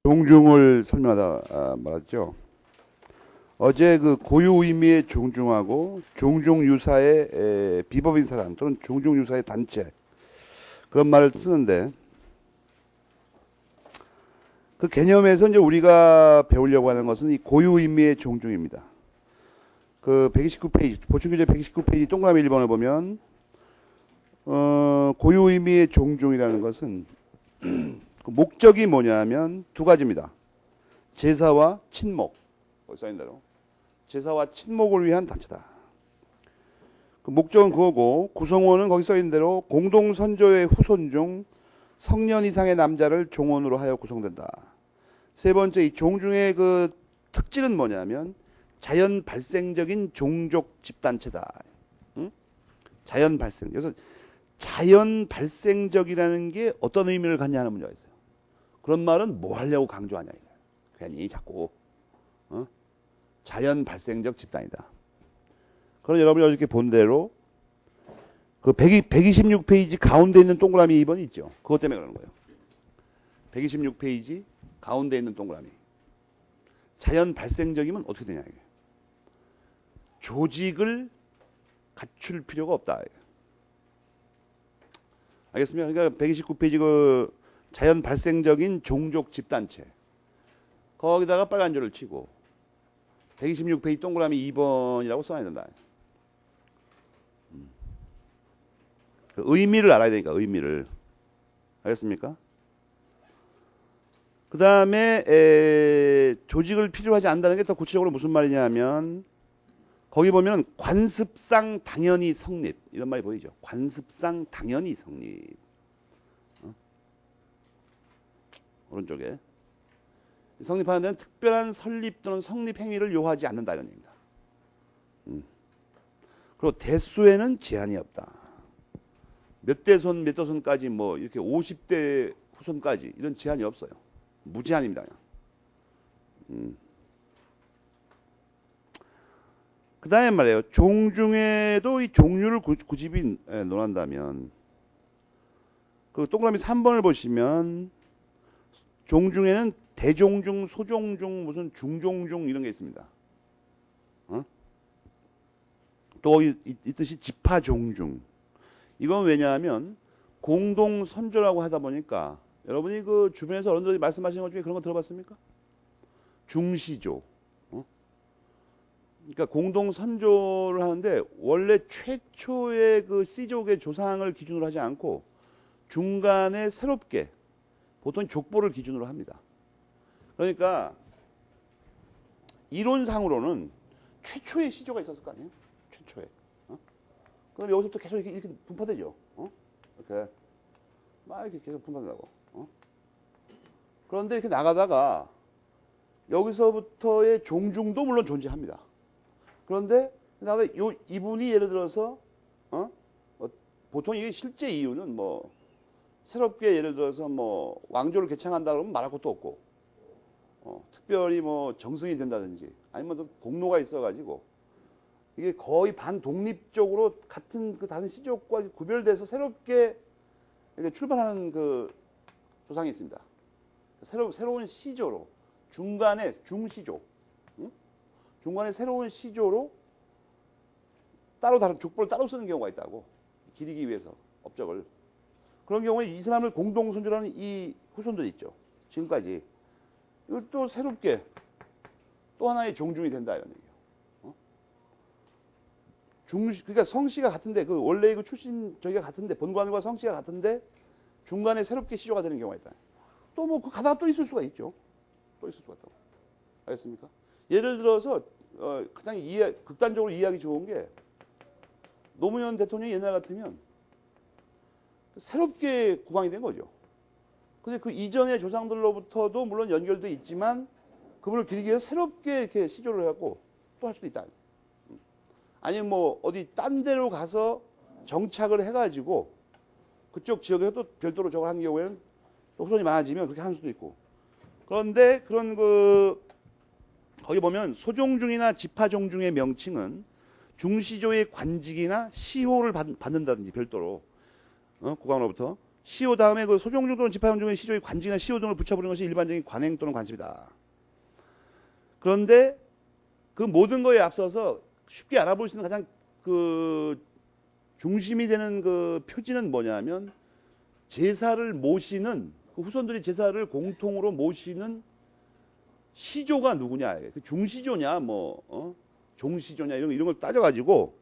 종중을 설명하다 말았죠. 어제 그 고유 의미의 종중하고 종중 유사의 비법인 사람 또는 종중 유사의 단체 그런 말을 쓰는데 그 개념에서 이제 우리가 배우려고 하는 것은 이 고유 의미의 종중입니다. 그 129페이지 보충규제 129페이지 동그라미 1번을 보면 고유 의미의 종중이라는 것은 그 목적이 뭐냐면 두 가지입니다. 제사와 친목. 거기 써있는 대로 제사와 친목을 위한 단체다. 그 목적은 그거고 구성원은 거기 써있는 대로 공동 선조의 후손 중 성년 이상의 남자를 종원으로 하여 구성된다. 세 번째 이 종중의 그 특질은 뭐냐면 자연 발생적인 종족 집단체다. 응? 자연 발생. 그래서 자연 발생적이라는 게 어떤 의미를 갖냐 하는 문제가 있어요. 그런 말은 뭐 하려고 강조하냐. 괜히 자꾸 자연 발생적 집단이다. 그럼 여러분이 어저께 본 대로 그 126페이지 가운데 있는 동그라미 2번이 있죠. 그것 때문에 그러는 거예요. 126페이지 가운데 있는 동그라미. 자연 발생적이면 어떻게 되냐 이게. 조직을 갖출 필요가 없다. 알겠습니까? 그러니까 129페이지 그 자연 발생적인 종족 집단체. 거기다가 빨간 줄을 치고 126페이지 동그라미 2번이라고 써놔야 된다. 그 의미를 알아야 되니까 의미를. 알겠습니까? 그 다음에 조직을 필요로 하지 않는다는 게 더 구체적으로 무슨 말이냐면 거기 보면 관습상 당연히 성립 이런 말이 보이죠. 관습상 당연히 성립. 오른쪽에 성립하는 데는 특별한 설립 또는 성립 행위를 요하지 않는다 이런 얘기입니다. 그리고 대수에는 제한이 없다. 몇 대손 몇 대손까지 뭐 이렇게 50대 후손까지 이런 제한이 없어요. 무제한입니다. 그 다음에 말이에요. 종중에도 이 종류를 굳이 논한다면 그 동그라미 3번을 보시면 종중에는 대종중, 소종중, 무슨 중종중 이런 게 있습니다. 또 있듯이 지파종중. 이건 왜냐하면 공동 선조라고 하다 보니까 여러분이 그 주변에서 어른들이 말씀하시는 것 중에 그런 거 들어봤습니까? 중시조. 그러니까 공동 선조를 하는데 원래 최초의 그 씨족의 조상을 기준으로 하지 않고 중간에 새롭게 보통 족보를 기준으로 합니다. 그러니까 이론상으로는 최초의 시조가 있었을 거 아니에요? 최초에. 그럼 여기서부터 계속 이렇게 분파되죠. 이렇게 막 이렇게 계속 분파된다고. 그런데 이렇게 나가다가 여기서부터의 종중도 물론 존재합니다. 그런데 이분이 예를 들어서 보통 이게 실제 이유는 뭐 새롭게 예를 들어서 뭐 왕조를 개창한다 그러면 말할 것도 없고 특별히 뭐 정승이 된다든지 아니면 또 공로가 있어가지고 이게 거의 반독립적으로 같은 그 다른 시족과 구별돼서 새롭게 이렇게 출발하는 그 조상이 있습니다. 새로운 시조로 중간에 중시조, 중간에 새로운 시조로 따로 다른 족보를 따로 쓰는 경우가 있다고 기리기 위해서 업적을. 그런 경우에 이 사람을 공동선조라는 이 후손들이 있죠. 지금까지. 이걸 또 새롭게 또 하나의 종중이 된다 이런 얘기예요. 그러니까 성씨가 같은데 그 원래 그 출신 저기가 같은데 본관과 성씨가 같은데 중간에 새롭게 시조가 되는 경우가 있다. 또 뭐 가다가 또 있을 수가 있죠. 또 있을 수가 있다고. 알겠습니까? 예를 들어서 가장 극단적으로 이해하기 좋은 게 노무현 대통령이 옛날 같으면 새롭게 국왕이 된 거죠. 근데 그 이전의 조상들로부터도 물론 연결돼 있지만 그분을 기리기 위해서 새롭게 이렇게 시조를 해갖고 또 할 수도 있다. 아니면 뭐 어디 딴 데로 가서 정착을 해가지고 그쪽 지역에서 또 별도로 저거 하는 경우에는 또 후손이 많아지면 그렇게 하는 수도 있고. 그런데 그런 거기 보면 소종중이나 지파종중의 명칭은 중시조의 관직이나 시호를 받는다든지 별도로 국왕으로부터 시효 다음에 그 소종중 또는 지파용 중에 시조의 관직이나 시효 등을 붙여버리는 것이 일반적인 관행 또는 관습이다. 그런데 그 모든 거에 앞서서 쉽게 알아볼 수 있는 가장 그 중심이 되는 그 표지는 뭐냐면 제사를 모시는 그 후손들이 제사를 공통으로 모시는 시조가 누구냐, 그 중시조냐, 뭐 종시조냐 이런 걸 따져가지고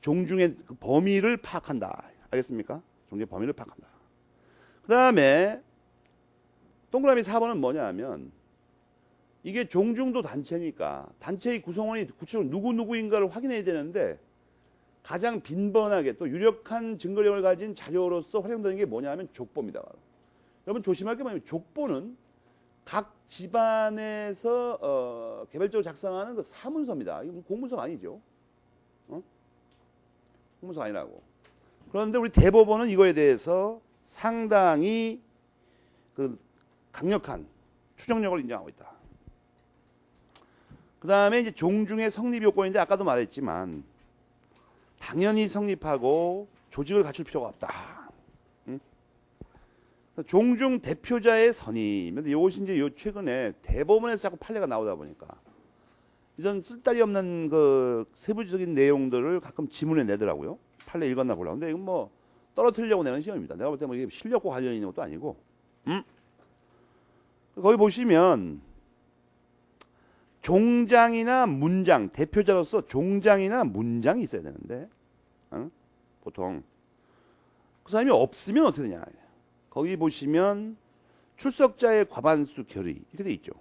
종중의 그 범위를 파악한다. 알겠습니까? 종중의 범위를 파악한다. 그 다음에 동그라미 4번은 뭐냐면 이게 종중도 단체니까 단체의 구성원이 구체적으로 누구누구인가를 확인해야 되는데 가장 빈번하게 또 유력한 증거력을 가진 자료로서 활용되는 게 뭐냐면 족보입니다. 여러분 조심할 게 뭐냐면 족보는 각 집안에서 개별적으로 작성하는 그 사문서입니다. 이거 공문서가 아니죠. 공문서 아니라고. 그런데 우리 대법원은 이거에 대해서 상당히 그 강력한 추정력을 인정하고 있다. 그 다음에 이제 종중의 성립 요건인데 아까도 말했지만 당연히 성립하고 조직을 갖출 필요가 없다. 종중 대표자의 선임. 근데 이것이 이제 요 최근에 대법원에서 자꾸 판례가 나오다 보니까 이런 쓸데기 없는 그 세부적인 내용들을 가끔 지문에 내더라고요. 판례 읽었나 보려고. 근데 이건 뭐 떨어뜨리려고 내는 시험입니다. 내가 볼 때 뭐 이게 실력과 관련 있는 것도 아니고. 거기 보시면 종장이나 문장, 대표자로서 종장이나 문장이 있어야 되는데 보통 그 사람이 없으면 어떻게 되냐. 거기 보시면 출석자의 과반수 결의 이렇게 돼 있죠.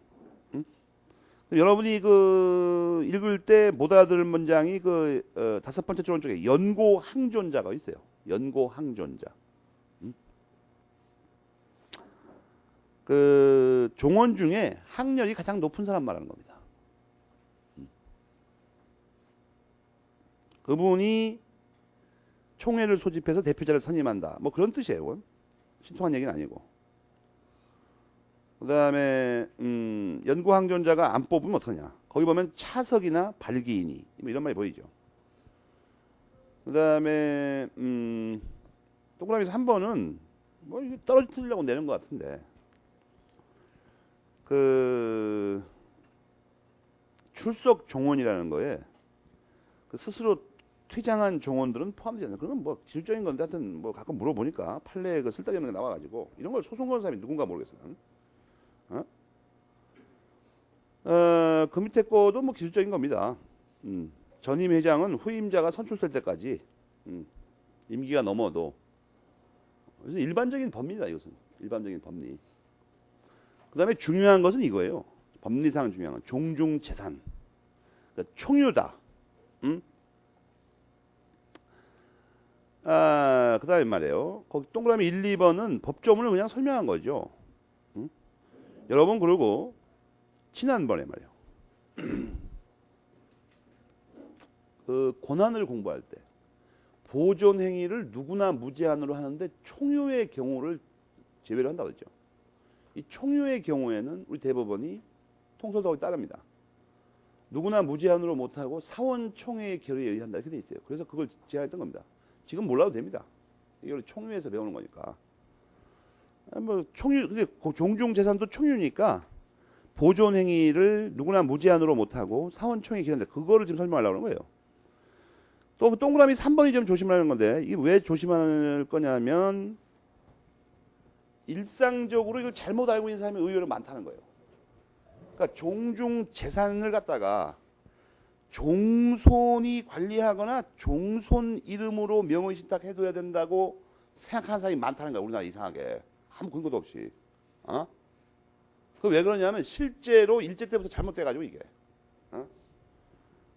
여러분이 그 읽을 때 못 알아들을 문장이 그 다섯 번째 조론 쪽에 연고항존자가 있어요. 연고항존자. 그 종원 중에 학력이 가장 높은 사람 말하는 겁니다. 그분이 총회를 소집해서 대표자를 선임한다. 뭐 그런 뜻이에요. 신통한 얘기는 아니고. 그 다음에 연구항존자가 안 뽑으면 어떡하냐. 거기 보면 차석이나 발기인이 뭐 이런 말이 보이죠. 그 다음에 동그라미 3번은 뭐 이게 떨어뜨리려고 내는 것 같은데 그 출석 종원이라는 거에 그 스스로 퇴장한 종원들은 포함되지 않는 그런 건 뭐 기술적인 건데 하여튼 뭐 가끔 물어보니까 판례에 그 쓸데기 없는 게 나와가지고 이런 걸 소송 거는 사람이 누군가 모르겠어. 그 밑에 거도 뭐 기술적인 겁니다. 전임 회장은 후임자가 선출될 때까지 임기가 넘어도 그래서 일반적인 법리다. 이것은 일반적인 법리. 그 다음에 중요한 것은 이거예요. 법리상 중요한 건 종중재산. 그러니까 총유다. 그 다음에 말이에요. 거기 동그라미 1, 2번은 법조문을 그냥 설명한 거죠. 여러분 그리고 지난번에 말이에요. 그 권한을 공부할 때 보존 행위를 누구나 무제한으로 하는데 총유의 경우를 제외를 한다고 했죠. 이 총유의 경우에는 우리 대법원이 통솔도하고 따릅니다. 누구나 무제한으로 못하고 사원총회의 결의에 의한다 이렇게 돼 있어요. 그래서 그걸 제한했던 겁니다. 지금 몰라도 됩니다. 이걸 총유에서 배우는 거니까. 뭐 총유, 근데 종중 재산도 총유니까 보존 행위를 누구나 무제한으로 못하고 사원총회 기한다. 그거를 지금 설명하려고 하는 거예요. 또 동그라미 3번이 좀 조심하는 건데 이게 왜 조심할 거냐면 일상적으로 이걸 잘못 알고 있는 사람이 의외로 많다는 거예요. 그러니까 종중 재산을 갖다가 종손이 관리하거나 종손 이름으로 명의신탁해둬야 된다고 생각하는 사람이 많다는 거야. 우리나라 이상하게. 아무 근거도 없이. 그 왜 그러냐면 실제로 일제 때부터 잘못돼가지고 이게.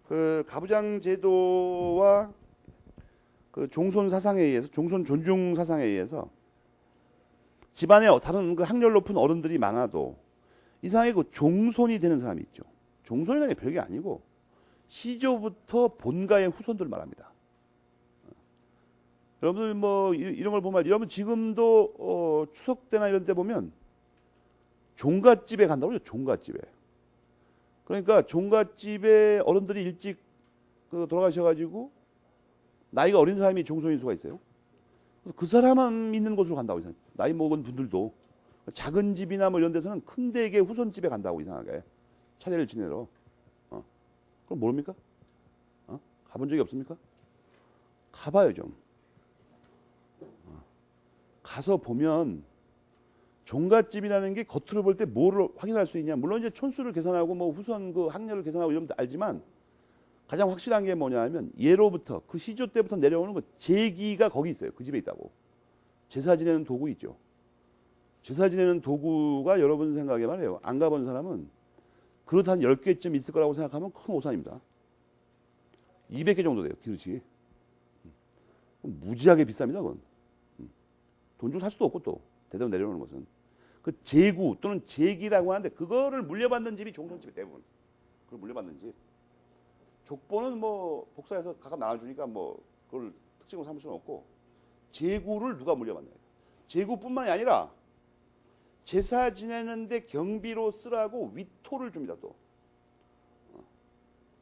그 가부장 제도와 그 종손 사상에 의해서 종손 존중 사상에 의해서 집안에 다른 그 학력 높은 어른들이 많아도 이상하게 그 종손이 되는 사람이 있죠. 종손이라는 게 별게 아니고 시조부터 본가의 후손들 말합니다. 여러분들 뭐 이런 걸 보면 여러분 지금도 추석 때나 이런 때 보면 종갓집에 간다고 그러죠. 종갓집에. 그러니까 종갓집에 어른들이 일찍 그 돌아가셔가지고 나이가 어린 사람이 종손일 수가 있어요. 그 사람만 믿는 곳으로 간다고 이상. 나이 먹은 분들도 작은 집이나 뭐 이런 데서는 큰 댁의 후손집에 간다고 이상하게 차례를 지내러. 그럼 모릅니까? 가본 적이 없습니까? 가봐요 좀. 가서 보면 종갓집이라는 게 겉으로 볼 때 뭐를 확인할 수 있냐? 물론 이제 촌수를 계산하고 뭐 후손 그 학렬을 계산하고 이러면 알지만 가장 확실한 게 뭐냐면 예로부터 그 시조 때부터 내려오는 거 제기가 거기 있어요. 그 집에 있다고. 제사 지내는 도구 있죠. 제사 지내는 도구가 여러분 생각에 말이에요. 안 가본 사람은 그릇 한 10개쯤 있을 거라고 생각하면 큰 오산입니다. 200개 정도 돼요. 그릇이. 무지하게 비쌉니다. 그건. 돈 주고 살 수도 없고 또 대대로 내려오는 것은. 그 제구 또는 제기라고 하는데 그거를 물려받는 집이 종손집이 대부분. 그걸 물려받는 집. 족보는 뭐 복사해서 각각 나눠주니까 뭐 그걸 특징으로 삼을 수는 없고 제구를 누가 물려받나요? 제구뿐만이 아니라 제사 지내는데 경비로 쓰라고 위토를 줍니다 또.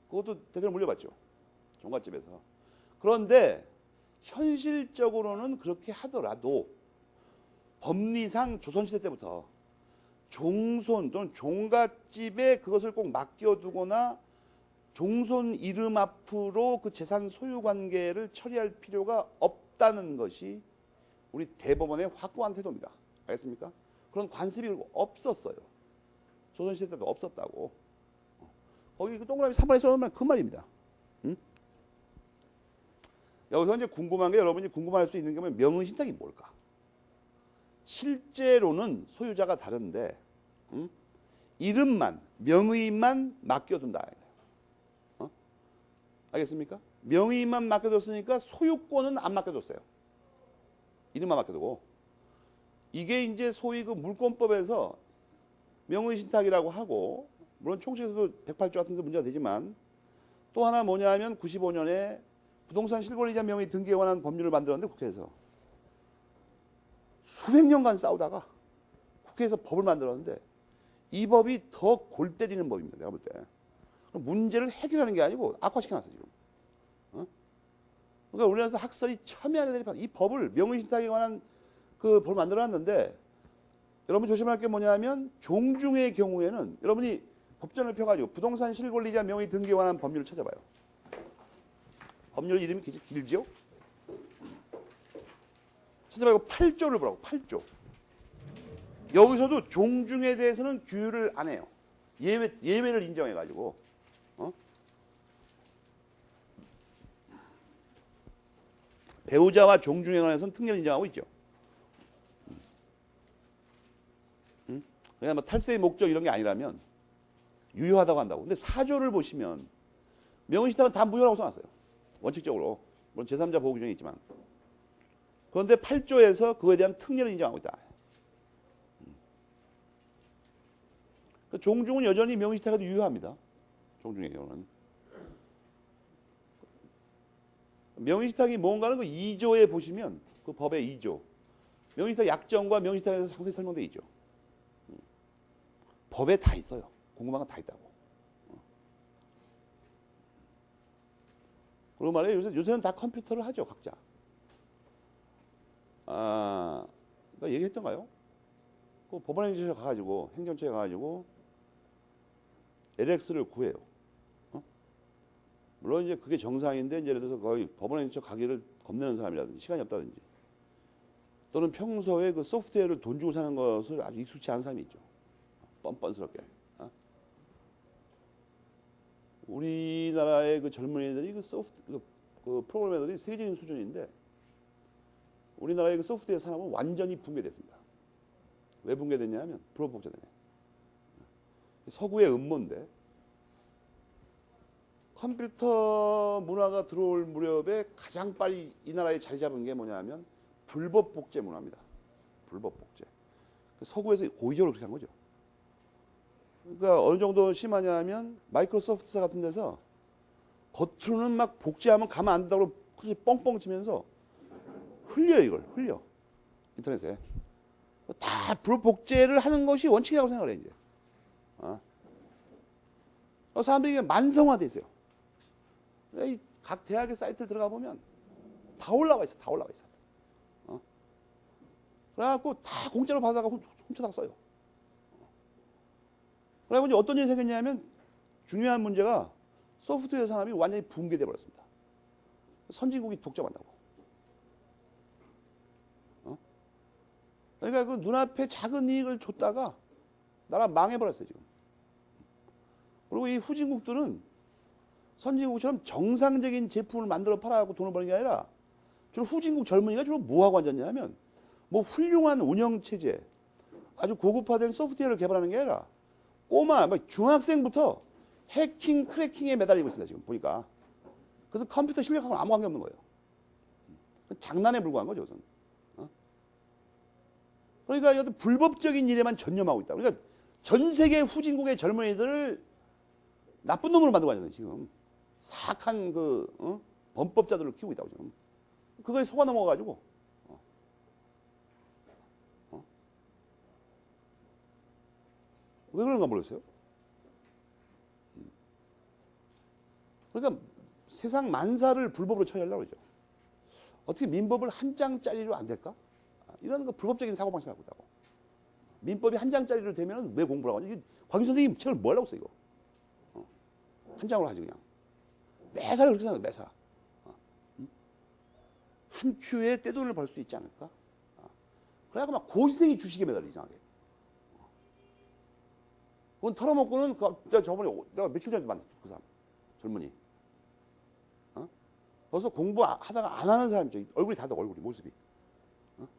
그것도 대대로 물려받죠. 종갓집에서. 그런데 현실적으로는 그렇게 하더라도 법리상 조선시대 때부터 종손 또는 종갓집에 그것을 꼭 맡겨두거나 종손 이름 앞으로 그 재산 소유 관계를 처리할 필요가 없다는 것이 우리 대법원의 확고한 태도입니다. 알겠습니까? 그런 관습이 없었어요. 조선시대 때도 없었다고. 거기 그 동그라미 3번에 써놓으면 그 말입니다. 응? 여기서 이제 궁금한 게 여러분이 궁금할 수 있는 게 뭐냐면 명의신탁이 뭘까? 실제로는 소유자가 다른데 이름만 명의만 맡겨둔다. 알겠습니까? 명의만 맡겨뒀으니까 소유권은 안 맡겨뒀어요. 이름만 맡겨두고. 이게 이제 소위 그 물권법에서 명의신탁이라고 하고 물론 총칙에서도 108조 같은 데 문제가 되지만 또 하나 뭐냐면 95년에 부동산 실권이자 명의 등기에 관한 법률을 만들었는데 국회에서 수백 년간 싸우다가 국회에서 법을 만들었는데 이 법이 더 골 때리는 법입니다. 내가 볼 때. 문제를 해결하는 게 아니고 악화시켜놨어 지금. 그러니까 우리나라에서 학설이 첨예하게 대립한 이 법을 명의신탁에 관한 그 법을 만들어놨는데 여러분 조심할 게 뭐냐면 종중의 경우에는 여러분이 법전을 펴가지고 부동산 실권리자 명의 등기에 관한 법률을 찾아봐요. 법률 이름이 길죠? 찾아봐요. 8조를 보라고. 8조. 여기서도 종중에 대해서는 규율을 안 해요. 예외를 인정해가지고. 배우자와 종중에 관해서는 특례를 인정하고 있죠. 그러니까 뭐 탈세의 목적 이런 게 아니라면 유효하다고 한다고. 근데 4조를 보시면 명의신탁은 다 무효라고 써놨어요. 원칙적으로. 물론 제3자 보호 규정이 있지만. 그런데 8조에서 그거에 대한 특례를 인정하고 있다. 종중은 여전히 명의신탁에도 유효합니다. 종중의 경우는. 명의신탁이 뭔가는 그 2조에 보시면 그 법의 2조. 명의신탁 약정과 명의신탁에 대해서 상세히 설명되어 있죠. 법에 다 있어요. 궁금한 건 다 있다고. 그리고 말이에요. 요새는 다 컴퓨터를 하죠. 각자. 나 얘기했던가요? 그 법원행정처에 가가지고 행정처에 가가지고 LX를 구해요. 물론 이제 그게 정상인데 이제 예를 들어서 거의 법원행정처 가기를 겁내는 사람이라든지 시간이 없다든지 또는 평소에 그 소프트웨어를 돈 주고 사는 것을 아주 익숙치 않은 사람이 있죠. 뻔뻔스럽게. 우리나라의 그 젊은이들이 그 프로그래머들이 세계적인 수준인데 우리나라의 그 소프트웨어 산업은 완전히 붕괴됐습니다. 왜 붕괴됐냐면 불법 복제 때문에. 서구의 음모인데 컴퓨터 문화가 들어올 무렵에 가장 빨리 이 나라에 자리 잡은 게 뭐냐면 불법 복제 문화입니다. 불법 복제. 서구에서 고의적으로 그렇게 한 거죠. 그러니까 어느 정도 심하냐면 마이크로소프트사 같은 데서 겉으로는 막 복제하면 가만 안 된다고 뻥뻥 치면서 흘려요. 이걸 흘려. 인터넷에. 다 불법 복제를 하는 것이 원칙이라고 생각을 해 이제. 사람들이 만성화돼 있어요. 각 대학의 사이트를 들어가 보면 다 올라와 있어. 다 올라와 있어. 그래갖고 다 공짜로 받아가 훔쳐다가 써요. 그래갖고 이제 어떤 일이 생겼냐면 중요한 문제가 소프트웨어 산업이 완전히 붕괴돼 버렸습니다. 선진국이 독점한다고. 그러니까 그 눈앞에 작은 이익을 줬다가 나라 망해버렸어요 지금. 그리고 이 후진국들은 선진국처럼 정상적인 제품을 만들어 팔아갖고 돈을 버는 게 아니라 주로 후진국 젊은이가 주로 뭐하고 앉았냐면 뭐 훌륭한 운영체제, 아주 고급화된 소프트웨어를 개발하는 게 아니라 꼬마, 막 중학생부터 해킹, 크래킹에 매달리고 있습니다 지금 보니까. 그래서 컴퓨터 실력하고는 아무 관계 없는 거예요. 장난에 불과한 거죠 우선. 그러니까 여튼 불법적인 일에만 전념하고 있다. 그러니까 전 세계 후진국의 젊은이들을 나쁜 놈으로 만들고 있잖아요 지금. 사악한 그 범법자들을 키우고 있다고 지금. 그거에 속아 넘어가가지고 왜 그런가 모르겠어요. 그러니까 세상 만사를 불법으로 처리하려고 그러죠. 어떻게 민법을 한 장짜리로 안 될까? 이런 거 불법적인 사고방식 갖고 있다고. 민법이 한 장짜리로 되면 왜 공부를 하고 하냐? 곽윤 선생님 책을 뭐 하려고 써 이거? 한 장으로 하지 그냥. 매사를 그렇게 생각해 매사. 한 큐에 떼돈을 벌 수 있지 않을까? 그래갖고 막 고시생이 주식에 매달려 이상하게. 그건 털어먹고는 저번에 내가 며칠 전에 만났어 그 사람 젊은이. 벌써 공부하다가 안 하는 사람이죠. 얼굴이 다르다 얼굴이 모습이.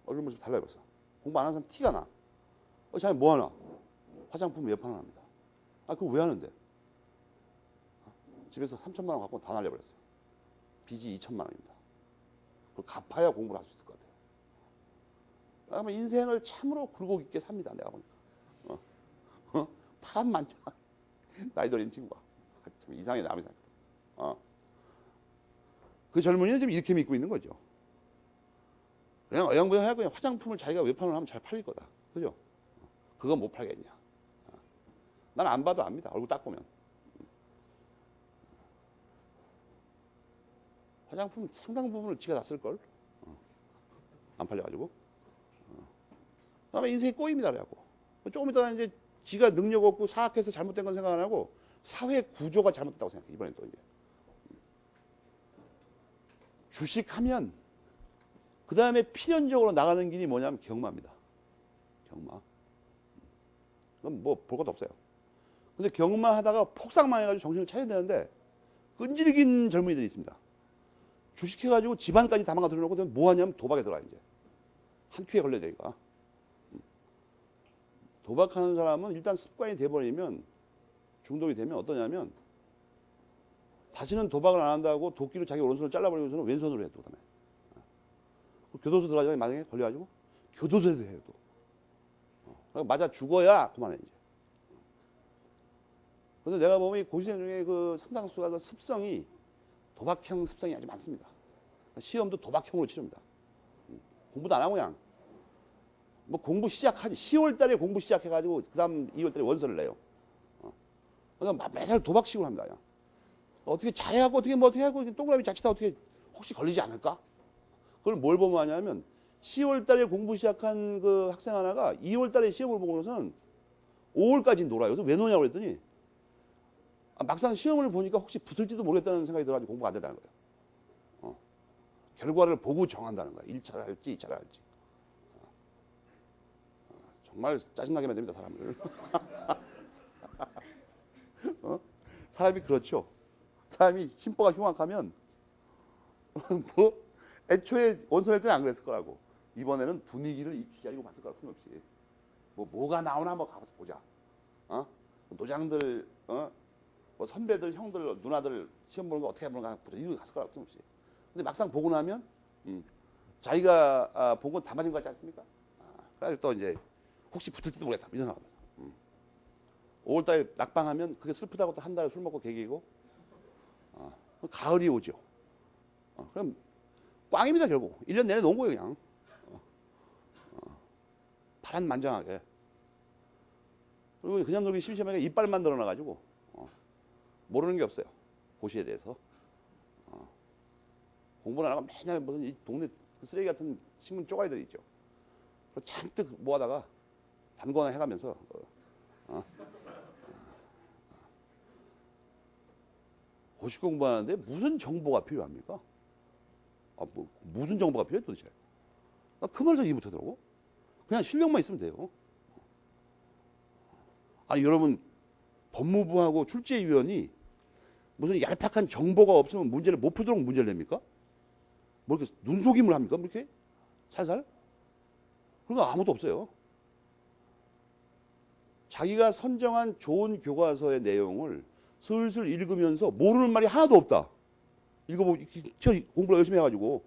얼굴 모습이 달라요 벌써. 공부 안 하는 사람 티가 나. 자네 뭐 하나? 화장품 외판을 합니다. 그거 왜 하는데? 집에서 3천만 원 갖고 다 날려버렸어요. 빚이 2천만 원입니다. 그걸 갚아야 공부를 할 수 있을 것 같아요. 그러면 인생을 참으로 굴곡 있게 삽니다. 내가 보니까. 파란만장. 나이도 어린 친구가. 참 이상해 남이 생각. 그 젊은이는 지금 이렇게 믿고 있는 거죠. 그냥 어영부영하고 그냥 화장품을 자기가 외판을 하면 잘 팔릴 거다. 그죠? 그거 못 팔겠냐. 난 안 봐도 압니다. 얼굴 딱 보면. 화장품 상당 부분을 지가 다 쓸걸. 안 팔려가지고. 그다음에 인생이 꼬입니다. 그래갖고. 조금 있다가 이제 지가 능력 없고 사악해서 잘못된 건 생각 안 하고 사회 구조가 잘못됐다고 생각해. 이번엔 또 이제. 주식하면 그 다음에 필연적으로 나가는 길이 뭐냐면 경마입니다. 경마. 그건 뭐 볼 것도 없어요. 근데 경마하다가 폭삭망해가지고 정신을 차려야 되는데 끈질긴 젊은이들이 있습니다. 주식해가지고 집안까지 다 망가뜨려놓고 뭐 하냐면 도박에 들어가 이제. 한 큐에 걸려야 되니까. 도박하는 사람은 일단 습관이 돼버리면 중독이 되면 어떠냐면 다시는 도박을 안 한다고 도끼로 자기 오른손을 잘라버리고서는 왼손으로 해요. 또 그다음에. 교도소 들어가자마자 만약에 걸려가지고 교도소에서 해요. 또. 맞아 죽어야 그만해 이제. 그런데 내가 보면 이 고시생 중에 그 상당수가 그 습성이 도박형 습성이 아주 많습니다. 시험도 도박형으로 치릅니다. 공부도 안 하고 그냥 뭐 공부 시작하지. 10월 달에 공부 시작해가지고 그 다음 2월 달에 원서를 내요. 그러니까 매달 도박식으로 합니다. 그냥. 어떻게 잘해갖고 어떻게 뭐 어떻게 하고 동그라미 자칫다 어떻게 혹시 걸리지 않을까? 그걸 뭘 보면 하냐면 10월 달에 공부 시작한 그 학생 하나가 2월 달에 시험을 보고서는 5월까지 놀아요. 그래서 왜 노냐고 그랬더니 막상 시험을 보니까 혹시 붙을지도 모르겠다는 생각이 들어가지고 공부가 안 된다는 거예요. 결과를 보고 정한다는 거예요. 1차를 할지 2차를 할지. 정말 짜증나게 만듭니다, 사람을. 사람이 그렇죠. 사람이 심보가 흉악하면 뭐 애초에 원서낼 때는 안 그랬을 거라고. 이번에는 분위기를 기다리고 봤을 거라 틀림없이. 뭐가 나오나 한번 가서 보자. 노장들, 뭐 선배들, 형들, 누나들 시험 보는 거 어떻게 보는가 보자. 이거 갔을 거라 틀림없이. 근데 막상 보고 나면 자기가 본 건 다 맞은 것 같지 않습니까? 그래가지고 또 이제 혹시 붙을지도 모르겠다. 이런 생각합니다. 5월달에 낙방하면 그게 슬프다고 또 한 달 술 먹고 개기고 가을이 오죠. 그럼 꽝입니다 결국. 1년 내내 논 거예요 그냥. 파란만장하게. 그리고 그냥 놀기 심심하게 이빨만 드러나가지고 모르는 게 없어요. 고시에 대해서. 공부를 안 하고 맨날 무슨 이 동네 쓰레기 같은 신문 쪼가리들이 있죠. 잔뜩 모아다가 단거나 해가면서 고시 공부하는데 무슨 정보가 필요합니까? 무슨 정보가 필요해 도대체? 그 말을 이해 못하더라고. 그냥 실력만 있으면 돼요. 아니 여러분 법무부하고 출제위원이 무슨 얄팍한 정보가 없으면 문제를 못 풀도록 문제를 냅니까? 뭐 이렇게 눈속임을 합니까? 뭐 이렇게 살살? 그런 거 아무도 없어요. 자기가 선정한 좋은 교과서의 내용을 슬슬 읽으면서 모르는 말이 하나도 없다. 읽어보고 공부를 열심히 해가지고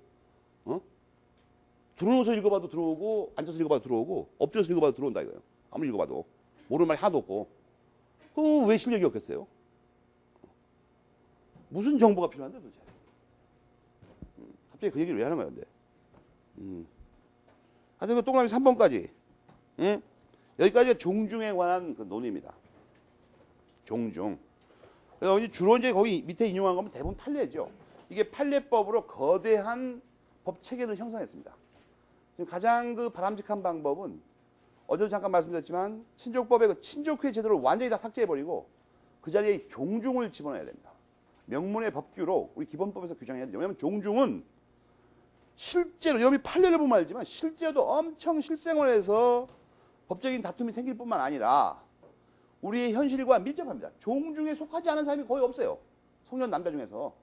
들어오서 읽어봐도 들어오고 앉아서 읽어봐도 들어오고 엎드려서 읽어봐도 들어온다 이거예요. 아무리 읽어봐도 모르는 말이 하나도 없고 왜 실력이 없겠어요? 무슨 정보가 필요한데 도대체? 갑자기 그 얘기를 왜 하는 거야 근데? 하여튼 그 동그라미 3번까지 여기까지가 종중에 관한 그 논의입니다. 종중. 그래서 주로 이제 거기 밑에 인용한 거면 대부분 판례죠. 이게 판례법으로 거대한 법 체계를 형성했습니다. 지금 가장 그 바람직한 방법은 어제도 잠깐 말씀드렸지만 친족법의 그 친족회 제도를 완전히 다 삭제해버리고 그 자리에 종중을 집어넣어야 됩니다. 명문의 법규로 우리 기본법에서 규정해야 되죠. 왜냐하면 종중은 실제로 여러분이 판례를 보면 알지만 실제로도 엄청 실생활에서 법적인 다툼이 생길 뿐만 아니라 우리의 현실과 밀접합니다. 종중에 속하지 않은 사람이 거의 없어요. 성년 남자 중에서.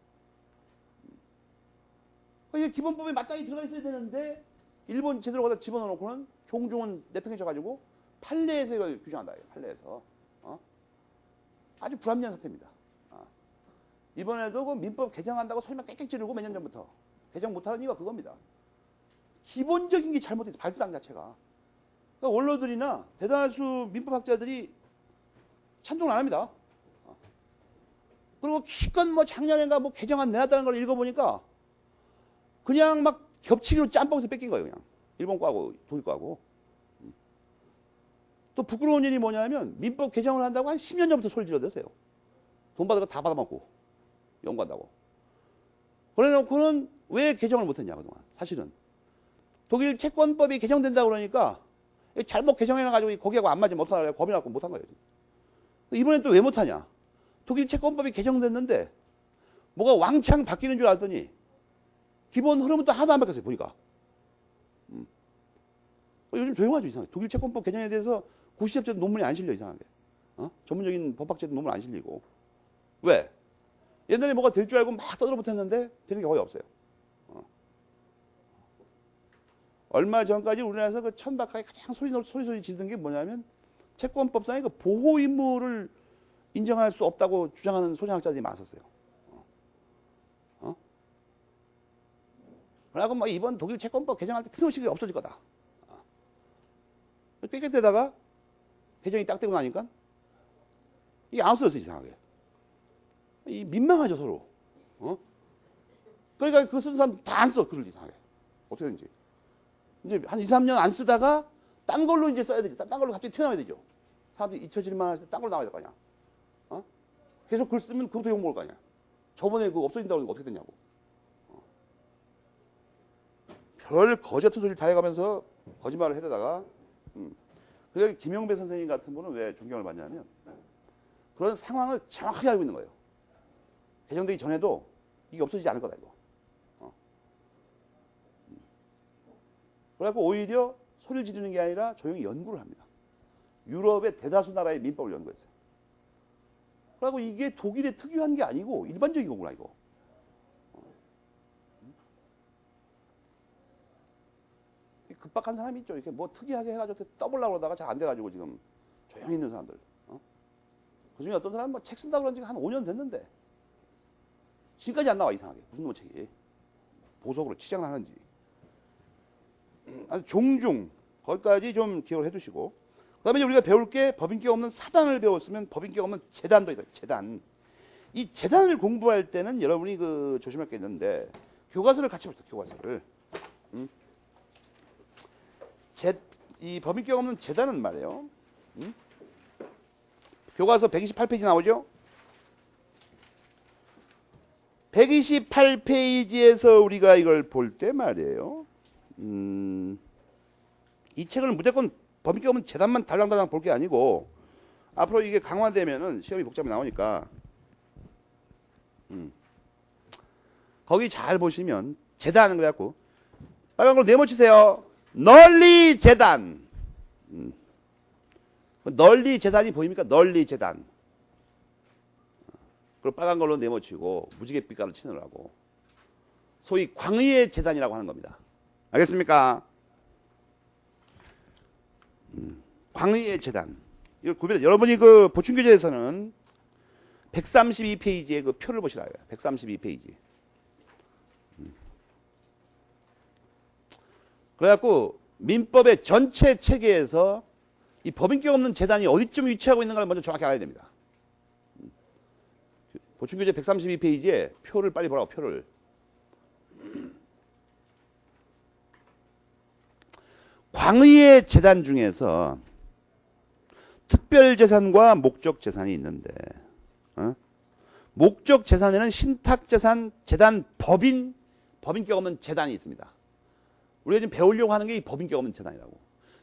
이게 기본법에 마땅히 들어가 있어야 되는데 일본 제대로 갖다 집어넣어놓고는 종중은 내팽개쳐가지고 판례에서 이걸 규정한다. 판례에서. 아주 불합리한 사태입니다. 이번에도 그 민법 개정한다고 소리만 꽥꽥 지르고 몇 년 전부터 개정 못하는 이유가 그겁니다. 기본적인 게 잘못돼서 발상 자체가. 그러니까 원로들이나 대다수 민법학자들이 찬동을 안 합니다. 그리고 기껏 뭐 작년인가 뭐 개정안 내놨다는 걸 읽어보니까 그냥 막 겹치기로 짬뽕에서 뺏긴 거예요. 그냥 일본과하고 독일과하고. 또 부끄러운 일이 뭐냐면 민법 개정을 한다고 한 10년 전부터 소리 질러댔어요. 돈 받은 거 다 받아먹고 연구한다고. 그래놓고는 왜 개정을 못했냐 그동안. 사실은 독일 채권법이 개정된다고 그러니까 잘못 개정해놔가지고 거기하고 안 맞으면 어떡하나 겁이 나고 못한 거예요. 이번엔 또 왜 못하냐. 독일 채권법이 개정됐는데 뭐가 왕창 바뀌는 줄 알았더니 기본 흐름은 또 하나도 안 바뀌었어요. 보니까. 요즘 조용하죠. 이상하게. 독일 채권법 개정에 대해서 고시적인 논문이 안 실려 이상하게. 전문적인 법학제도 논문 안 실리고. 왜? 옛날에 뭐가 될 줄 알고 막 떠들어 붙었는데 되는 게 거의 없어요. 얼마 전까지 우리나라에서 그 천박하게 가장 소리 지르던 게 뭐냐면 채권법상의 그 보호 의무를 인정할 수 없다고 주장하는 소장학자들이 많았었어요. 그래갖고 뭐 이번 독일 채권법 개정할 때 틀림없이 없어질 거다. 꾀꾀대다가 개정이 딱 되고 나니까 이게 안 없어졌어 이상하게. 이 민망하죠 서로. 그러니까 그거 쓰는 사람 다 안 써 글을 이상하게. 어떻게 되는지. 이제 한 2, 3년 안 쓰다가 딴 걸로 이제 써야 되죠. 딴 걸로 갑자기 튀어나와야 되죠. 사람들이 잊혀질만 할 때 딴 걸로 나와야 될 거 아니야. 계속 글 쓰면 그것도 욕먹을 거 아니야. 저번에 그거 없어진다고 그러니까 어떻게 됐냐고. 별 거짓 소리를 다 해가면서 거짓말을 해대다가 그러니까 김영배 선생님 같은 분은 왜 존경을 받냐면 그런 상황을 정확하게 알고 있는 거예요. 개정되기 전에도 이게 없어지지 않을 거다 이거. 그래갖고 오히려 소리를 지르는 게 아니라 조용히 연구를 합니다. 유럽의 대다수 나라의 민법을 연구했어요. 그래갖고 이게 독일에 특유한 게 아니고 일반적인 거구나 이거. 급박한 사람이 있죠. 이렇게 뭐 특이하게 해가지고 떠보려고 그러다가 잘 안 돼가지고 지금 조용히 있는 사람들. 그 중에 어떤 사람은 뭐 책 쓴다고 그런 지가 한 5년 됐는데 지금까지 안 나와 이상하게. 무슨 놈의 책이. 보석으로 치장을 하는지. 아주 종중 거기까지 좀 기억을 해두시고 그 다음에 우리가 배울 게 법인격 없는 사단을 배웠으면 법인격 없는 재단도 있다. 재단. 이 재단을 공부할 때는 여러분이 그 조심할 게 있는데 교과서를 같이 보세요. 교과서를. 이 법인격 없는 재단은 말이에요. 교과서 128페이지 나오죠? 128페이지에서 우리가 이걸 볼 때 말이에요. 이 책을 무조건 법인격 없는 재단만 달랑달랑 볼 게 아니고 앞으로 이게 강화되면은 시험이 복잡히 나오니까 거기 잘 보시면 재단 그래갖고 빨간 걸로 네모치세요. 널리 재단. 널리 재단이 보입니까? 널리 재단. 그리고 빨간 걸로 네모치고 무지개 빛깔로 치느라고 소위 광의의 재단이라고 하는 겁니다. 알겠습니까? 광의의 재단. 이걸 구별. 여러분이 그 보충교재에서는 132페이지의 그 표를 보시라고요. 132페이지. 그래갖고 민법의 전체 체계에서 이 법인격 없는 재단이 어디쯤 위치하고 있는가를 먼저 정확히 알아야 됩니다. 보충교재 132페이지에 표를 빨리 보라고, 표를. 광의의 재단 중에서 특별재산과 목적재산이 있는데 목적재산에는 신탁재산, 재단, 법인격 없는 재단이 있습니다. 우리가 지금 배우려고 하는 게 이 법인격 없는 재단이라고.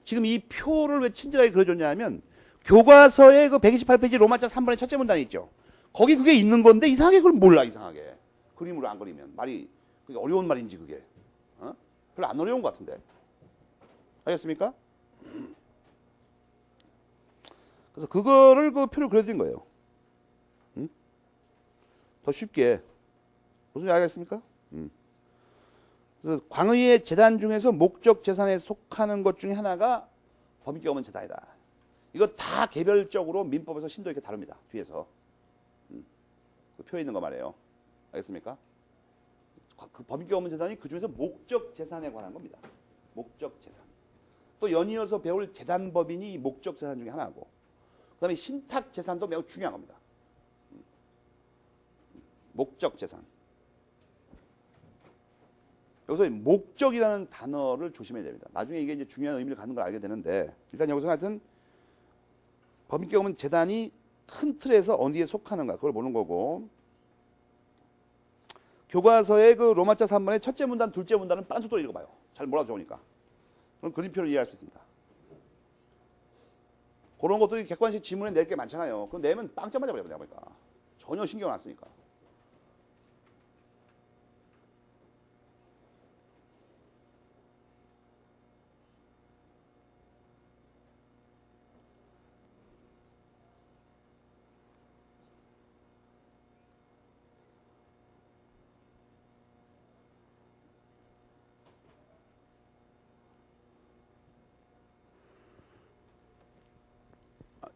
지금 이 표를 왜 친절하게 그려줬냐 하면 교과서의 그 128페이지 로마자 3번의 첫째 문단이 있죠. 거기 그게 있는 건데 이상하게 그걸 몰라, 이상하게. 그림으로 안 그리면. 말이 그게 어려운 말인지 그게. 별로 안 어려운 것 같은데. 알겠습니까? 그래서 그거를 그 표를 그려드린 거예요. 더 쉽게. 무슨 말인지 알겠습니까? 그래서 광의의 재단 중에서 목적 재산에 속하는 것 중에 하나가 법인격 없는 재단이다. 이거 다 개별적으로 민법에서 심도 있게 다룹니다. 뒤에서. 그 표에 있는 거 말이에요. 알겠습니까? 그 법인격 없는 재단이 그 중에서 목적 재산에 관한 겁니다. 목적 재산. 또 연이어서 배울 재단법인이 목적 재산 중에 하나고, 그 다음에 신탁 재산도 매우 중요한 겁니다. 목적 재산. 여기서 목적이라는 단어를 조심해야 됩니다. 나중에 이게 이제 중요한 의미를 갖는 걸 알게 되는데, 일단 여기서 하여튼 법인격 없는 재단이 큰 틀에서 어디에 속하는가 그걸 보는 거고, 교과서의 그 로마자 3번의 첫째 문단, 둘째 문단은 빠른 속도로 읽어봐요. 잘 몰라도 좋으니까. 그럼 그림표를 이해할 수 있습니다. 그런 것들이 객관식 지문에 낼 게 많잖아요. 그거 내면 빵점 맞아버려요. 내가 보니까. 전혀 신경 안 쓰니까.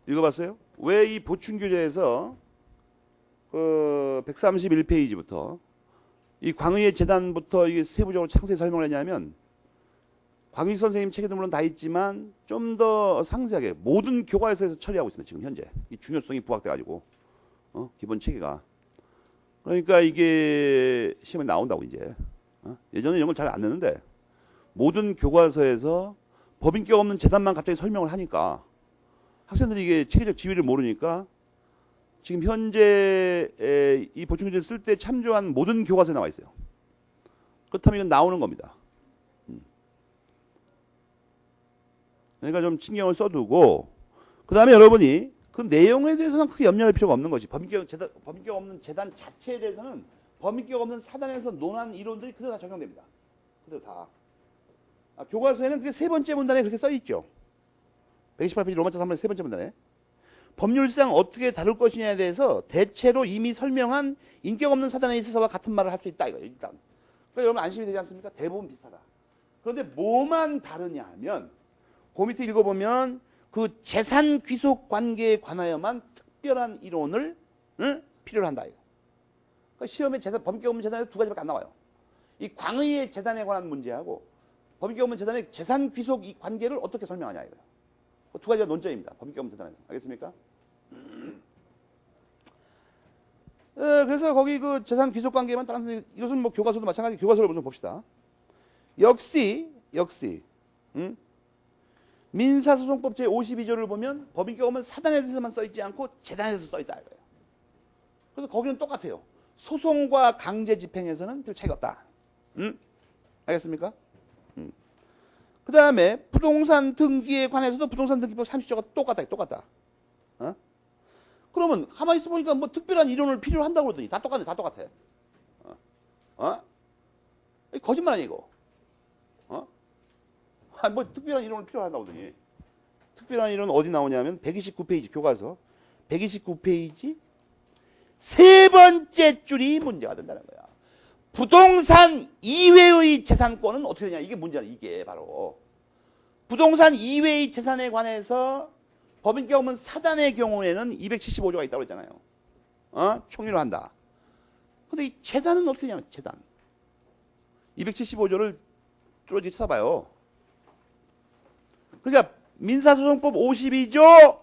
읽어봤어요? 왜 이 보충교재에서 그 131페이지부터 이 광의의 재단부터 이게 세부적으로 상세히 설명을 했냐면, 광의 선생님 책에도 물론 다 있지만 좀 더 상세하게 모든 교과서에서 처리하고 있습니다. 지금 현재 이 중요성이 부각돼가지고 기본 체계가. 그러니까 이게 시험에 나온다고 이제. 예전에 이런 걸 잘 안 냈는데 모든 교과서에서 법인격 없는 재단만 갑자기 설명을 하니까 학생들이 이게 체계적 지위를 모르니까 지금 현재 이 보충교재를 쓸 때 참조한 모든 교과서에 나와 있어요. 그렇다면 이건 나오는 겁니다. 그러니까 좀 신경을 써두고, 그 다음에 여러분이 그 내용에 대해서는 크게 염려할 필요가 없는 것이, 법인격 없는 재단 자체에 대해서는 법인격 없는 사단에서 논한 이론들이 그대로 다 적용됩니다. 그대로 다. 교과서에는 그게 세 번째 문단에 그렇게 써 있죠. 128페이지 로마자 3번의 세 번째 문단에 법률상 어떻게 다룰 것이냐에 대해서 대체로 이미 설명한 인격 없는 사단에 있어서와 같은 말을 할 수 있다 이거예요. 일단. 그러니까 여러분 안심이 되지 않습니까? 대부분 비슷하다. 그런데 뭐만 다르냐 하면 그 밑에 읽어보면 그 재산 귀속 관계에 관하여만 특별한 이론을 필요로 한다 이거. 그러니까 시험에 법인격 없는 재단에 두 가지밖에 안 나와요. 이 광의의 재단에 관한 문제하고 법인격 없는 재단의 재산 귀속 이 관계를 어떻게 설명하냐 이거예요. 두 가지가 논점입니다. 법인격 없는 재단에서. 알겠습니까? 그래서 거기 그 재산 귀속 관계만 따라서 이것은 뭐 교과서도 마찬가지. 교과서를 좀 봅시다. 역시 민사소송법 제52조를 보면 법인격 없는 사단에 대해서만 써있지 않고 재단에 대해서 써있다 이거예요. 그래서 거기는 똑같아요. 소송과 강제 집행에서는 별 차이가 없다. 알겠습니까? 그 다음에 부동산 등기에 관해서도 부동산 등기법 30조가 똑같다. 어? 그러면 가만히 있어 보니까 뭐 특별한 이론을 필요로 한다고 그러더니 다 똑같아. 어? 거짓말 아니야 이거. 어? 뭐 특별한 이론을 필요로 한다고 그러더니 특별한 이론은 어디 나오냐면 129페이지 교과서 129페이지 세 번째 줄이 문제가 된다는 거야. 부동산 이외의 재산권은 어떻게 되냐. 이게 문제야. 이게 바로 부동산 이외의 재산에 관해서 법인격은 사단의 경우에는 275조가 있다고 했잖아요. 총리로 한다. 근데 이 재단은 어떻게 되냐면 재단 275조를 뚫어지게 찾아봐요. 그러니까 민사소송법 52조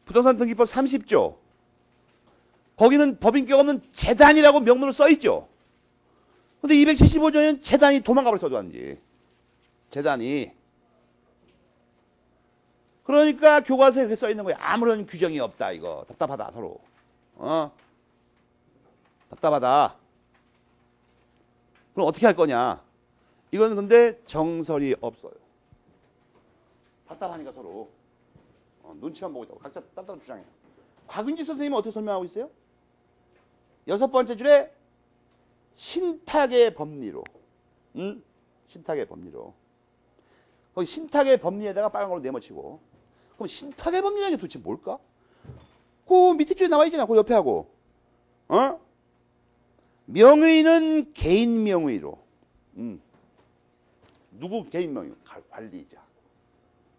부동산 등기법 30조 거기는 법인격 없는 재단이라고 명문으로 써있죠. 근데 275조는 재단이 도망가버렸어. 어디갔는지. 재단이. 그러니까 교과서에 그렇게 써있는 거야. 아무런 규정이 없다. 이거 답답하다 서로. 답답하다. 그럼 어떻게 할 거냐. 이건 근데 정설이 없어요. 답답하니까 서로. 눈치만 보고 있다고. 각자 따로 주장해요. 곽윤지 선생님은 어떻게 설명하고 있어요? 6번째 줄에 신탁의 법리로. 신탁의 법리로. 거기 신탁의 법리에다가 빨간 걸로 네모치고. 그럼 신탁의 법리라는 게 도대체 뭘까? 그 밑에 줄에 나와 있잖아. 그 옆에 하고. 명의는 개인 명의로. 누구 개인 명의? 관리자.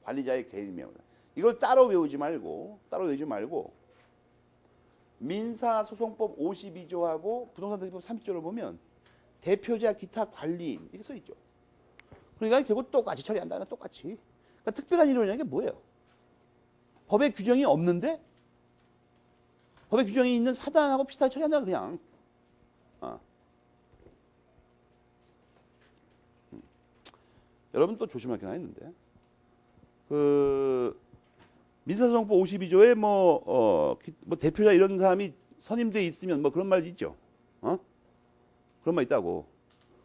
관리자의 개인 명의. 이걸 따로 외우지 말고 민사소송법 52조하고 부동산 등기법 30조를 보면 대표자 기타 관리인 이렇게 써있죠. 그러니까 결국 똑같이 처리한다는 똑같이. 그러니까 특별한 이론이라는 게 뭐예요? 법에 규정이 없는데 법에 규정이 있는 사단하고 비슷하게 처리한다 그냥. 여러분 또 조심할 게 하나 있는데 그 민사소송법 52조에 뭐 대표자 이런 사람이 선임돼 있으면 뭐 그런 말이 있죠. 그런 말 있다고.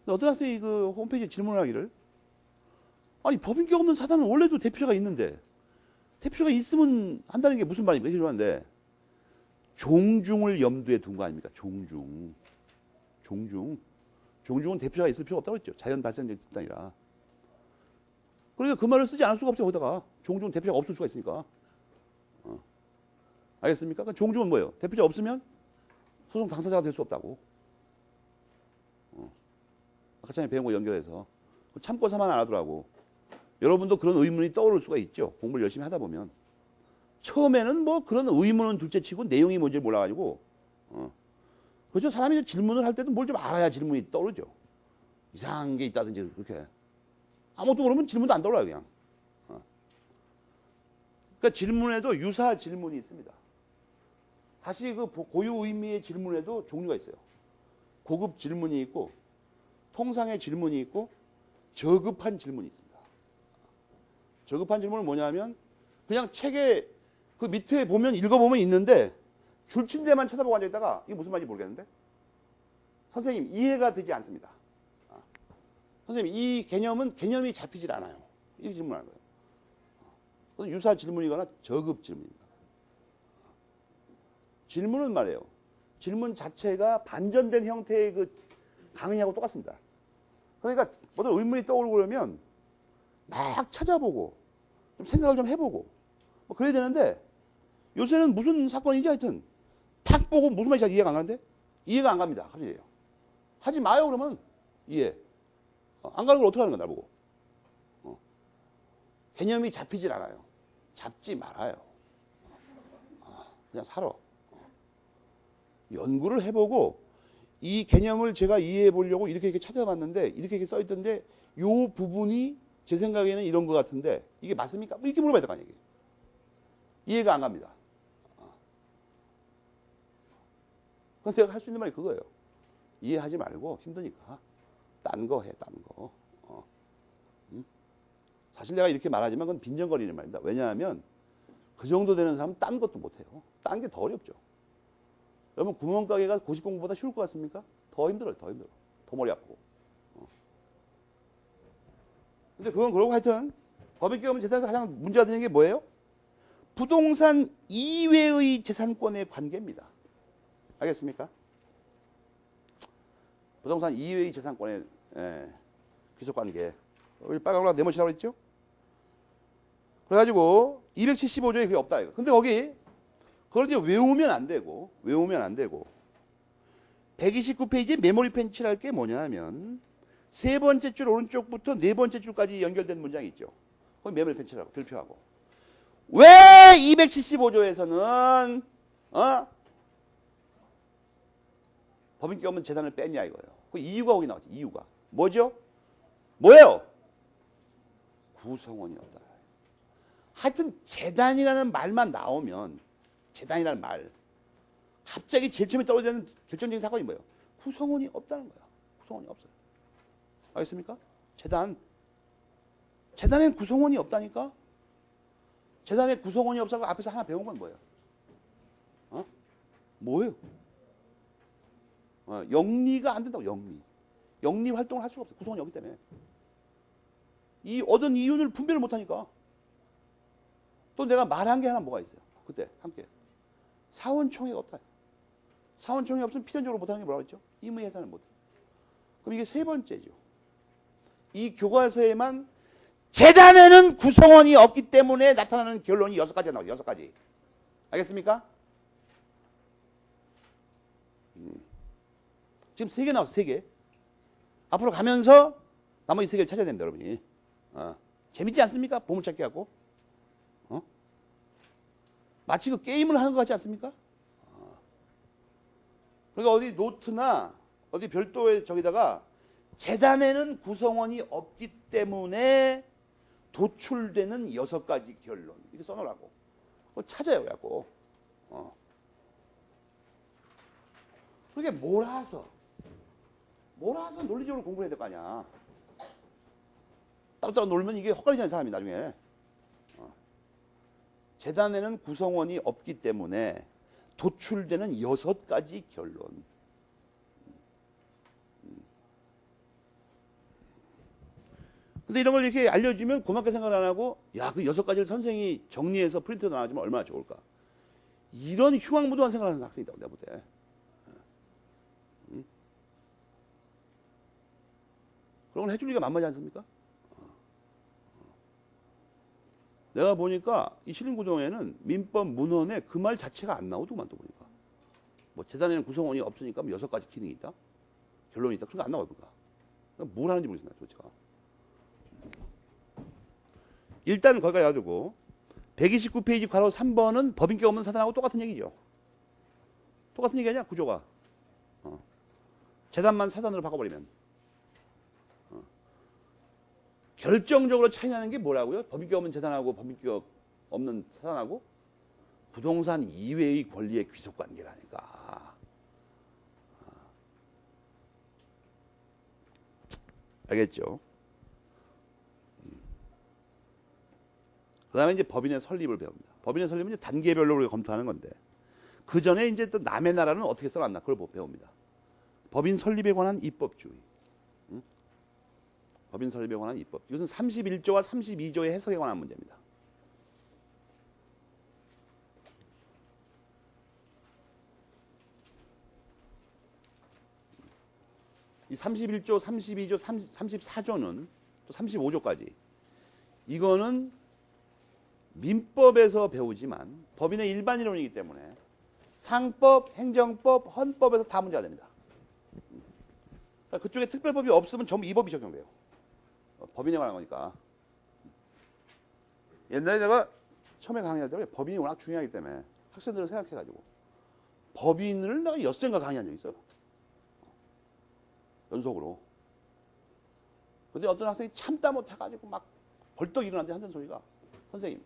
근데 어떤 학생이 그 홈페이지에 질문을 하기를 아니 법인격 없는 사단은 원래도 대표자가 있는데 대표자가 있으면 한다는 게 무슨 말입니까? 이렇게 하는데 종중을 염두에 둔 거 아닙니까? 종중은 대표자가 있을 필요가 없다고 했죠. 자연 발생적 집단이라. 그러니까 그 말을 쓰지 않을 수가 없죠. 거기다가 종중은 대표자가 없을 수가 있으니까. 알겠습니까? 그러니까 종중은 뭐예요? 대표자 없으면 소송 당사자가 될 수 없다고. 아까 전에 배운 거 연결해서 참고 사만 안 하더라고. 여러분도 그런 의문이 떠오를 수가 있죠. 공부를 열심히 하다 보면. 처음에는 뭐 그런 의문은 둘째치고 내용이 뭔지 몰라가지고 그렇죠. 사람이 질문을 할 때도 뭘 좀 알아야 질문이 떠오르죠. 이상한 게 있다든지 그렇게. 아무것도 모르면 질문도 안 떠올라요 그냥. 그러니까 질문에도 유사 질문이 있습니다. 다시 그 고유 의미의 질문에도 종류가 있어요. 고급 질문이 있고 통상의 질문이 있고 저급한 질문이 있습니다. 저급한 질문은 뭐냐면 그냥 책에 그 밑에 보면 읽어보면 있는데 줄침대만 쳐다보고 앉아있다가 이게 무슨 말인지 모르겠는데 선생님 이해가 되지 않습니다. 선생님 이 개념이 잡히질 않아요. 이렇게 질문하는 거예요. 유사 질문이거나 저급 질문입니다. 질문은 말이에요. 질문 자체가 반전된 형태의 그 강의하고 똑같습니다. 그러니까 어떤 의문이 떠오르고 그러면 막 찾아보고 좀 생각을 좀 해보고 뭐 그래야 되는데 요새는 무슨 사건인지 하여튼 탁 보고 무슨 말인지 이해가 안 가는데 이해가 안 갑니다. 갑자기 하지 마요 그러면 이해. 안 가는 걸 어떻게 하는 거야, 날 보고. 개념이 잡히질 않아요. 잡지 말아요. 그냥 살아. 연구를 해보고 이 개념을 제가 이해해 보려고 이렇게 찾아봤는데 이렇게 써있던데 요 부분이 제 생각에는 이런 것 같은데 이게 맞습니까? 뭐 이렇게 물어봐야 될 거 아니에요. 이해가 안 갑니다. 그럼 제가 할 수 있는 말이 그거예요. 이해하지 말고 힘드니까 딴 거 해, 딴 거. 사실 내가 이렇게 말하지만 그건 빈정거리는 말입니다. 왜냐하면 그 정도 되는 사람은 딴 것도 못해요. 딴 게 더 어렵죠. 여러분 구멍가게가 고시 공부보다 쉬울 것 같습니까? 더 힘들어요. 더 힘들어. 더 머리 아프고. 근데 그건 그러고 하여튼 법인격은 재산에서 가장 문제가 되는 게 뭐예요? 부동산 이외의 재산권의 관계입니다. 알겠습니까? 부동산 이외의 재산권의 귀속관계. 여기 빨간색 네모치라고 했죠? 그래가지고 275조에 그게 없다 이거. 근데 거기 그걸 이제 외우면 안 되고 129페이지 메모리 펜치랄 게 뭐냐면 세 번째 줄 오른쪽부터 네 번째 줄까지 연결된 문장이 있죠. 거기 메모리 펜치라고 별표하고. 왜 275조에서는 법인격 없는 재산을 뺐냐 이거예요. 그 이유가 거기 나왔지. 이유가 뭐죠? 뭐예요? 구성원이 없다. 하여튼 재단이라는 말만 나오면 재단이라는 말 갑자기 제일 처음에 떠오르는 결정적인 사건이 뭐예요? 구성원이 없다는 거야. 구성원이 없어요. 알겠습니까? 재단엔 구성원이 없다니까? 재단에 구성원이 없어서 앞에서 하나 배운 건 뭐예요? 뭐예요? 영리가 안 된다고. 영리 활동을 할 수가 없어요. 구성원이 없기 때문에. 이 얻은 이윤을 분별을 못하니까. 또 내가 말한 게 하나 뭐가 있어요? 그때 함께 사원총회가 없다. 사원총회 없으면 필연적으로 못하는 게 뭐라고 했죠? 임의 해산을 못해. 그럼 이게 세 번째죠. 이 교과서에만 재단에는 구성원이 없기 때문에 나타나는 결론이 6가지가 나와요. 6가지. 알겠습니까? 지금 3개 나왔어. 3개. 앞으로 가면서 나머지 3개를 찾아야 됩니다. 여러분이. 재밌지 않습니까? 보물찾기 하고. 마치 그 게임을 하는 것 같지 않습니까? 그러니까 어디 노트나 어디 별도의 저기다가 재단에는 구성원이 없기 때문에 도출되는 6가지 결론 이렇게 써놓으라고. 그걸 찾아요. 그래갖고 그렇게 몰아서 논리적으로 공부를 해야 될 거 아니야. 따로따로 놀면 이게 헛갈리잖아요. 사람이 나중에. 재단에는 구성원이 없기 때문에 도출되는 6가지 결론. 근데 이런 걸 이렇게 알려주면 고맙게 생각 안 하고, 야, 그 6가지를 선생이 정리해서 프린트로 나와주면 얼마나 좋을까. 이런 흉악무도한 생각을 하는 학생이 있다고 내가 볼 때. 그런 걸 해줄 리가 만만하지 않습니까? 내가 보니까 이 신림고등에는 민법 문헌에 그 말 자체가 안 나오더만 또 보니까. 뭐 재단에는 구성원이 없으니까 6가지 기능이 있다? 결론이 있다? 그런 거 안 나와요. 그러니까 뭘 하는지 모르겠어요. 도대체가. 일단 거기까지 놔두고 129페이지 괄호 3번은 법인격 없는 사단하고 똑같은 얘기죠. 똑같은 얘기 아니야? 구조가. 재단만 사단으로 바꿔버리면. 결정적으로 차이나는 게 뭐라고요? 법인격 없는 재단하고 법인격 없는 사단하고 부동산 이외의 권리의 귀속관계라니까. 알겠죠? 그 다음에 이제 법인의 설립을 배웁니다. 법인의 설립은 이제 단계별로 우리가 검토하는 건데, 그 전에 이제 또 남의 나라는 어떻게 써놨나, 그걸 배웁니다. 법인 설립에 관한 입법주의. 법인 설립에 관한 입법. 이것은 31조와 32조의 해석에 관한 문제입니다. 이 31조, 32조, 34조는 또 35조까지. 이거는 민법에서 배우지만 법인의 일반 이론이기 때문에 상법, 행정법, 헌법에서 다 문제가 됩니다. 그러니까 그쪽에 특별법이 없으면 전부 이 법이 적용돼요. 법인에 관한 거니까. 옛날에 내가 처음에 강의할 때 법인이 워낙 중요하기 때문에 학생들을 생각해가지고 법인을 내가 엿새인가 강의한 적이 있어요. 연속으로. 근데 어떤 학생이 참다 못해가지고 막 벌떡 일어났는데 한다는 소리가, 선생님,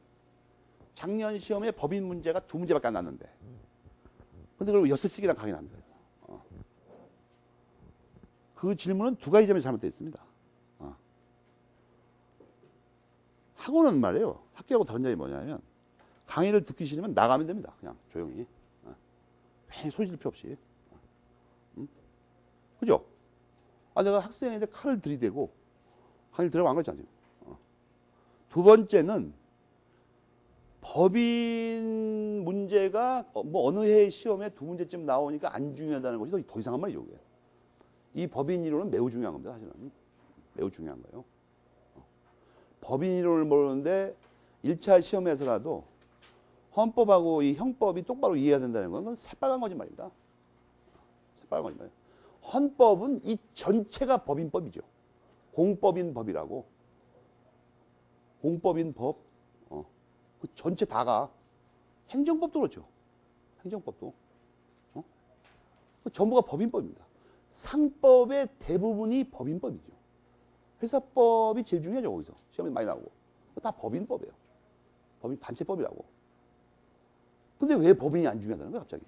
작년 시험에 법인 문제가 2문제밖에 안 났는데 근데 그걸 6시간이나 강의를 합니다. 그 질문은 2가지 점이 잘못되어 있습니다. 학원은 말이에요. 학교하고 다른 점이 뭐냐면 강의를 듣기 싫으면 나가면 됩니다. 그냥 조용히. 괜히 소리 질 필요 없이. 그죠? 내가 학생한테 칼을 들이대고 강의를 들어가고 안 그랬잖아요. 두 번째는 법인 문제가 뭐 어느 해 시험에 두 문제쯤 나오니까 안 중요하다는 것이 더 이상한 말이죠. 그게. 이 법인 이론은 매우 중요한 겁니다. 사실은. 매우 중요한 거예요. 법인 이론을 모르는데 1차 시험에서라도 헌법하고 이 형법이 똑바로 이해해야 된다는 건 그건 새빨간 거짓말입니다. 새빨간 거짓말. 헌법은 이 전체가 법인법이죠. 공법인 법이라고. 공법인 법. 그 전체 다가. 행정법도 그렇죠. 행정법도. 그 전부가 법인법입니다. 상법의 대부분이 법인법이죠. 회사법이 제일 중요하죠. 거기서. 시험에 많이 나오고. 다 법인법이에요. 법인 단체법이라고. 근데 왜 법인이 안 중요하다는 거야, 갑자기?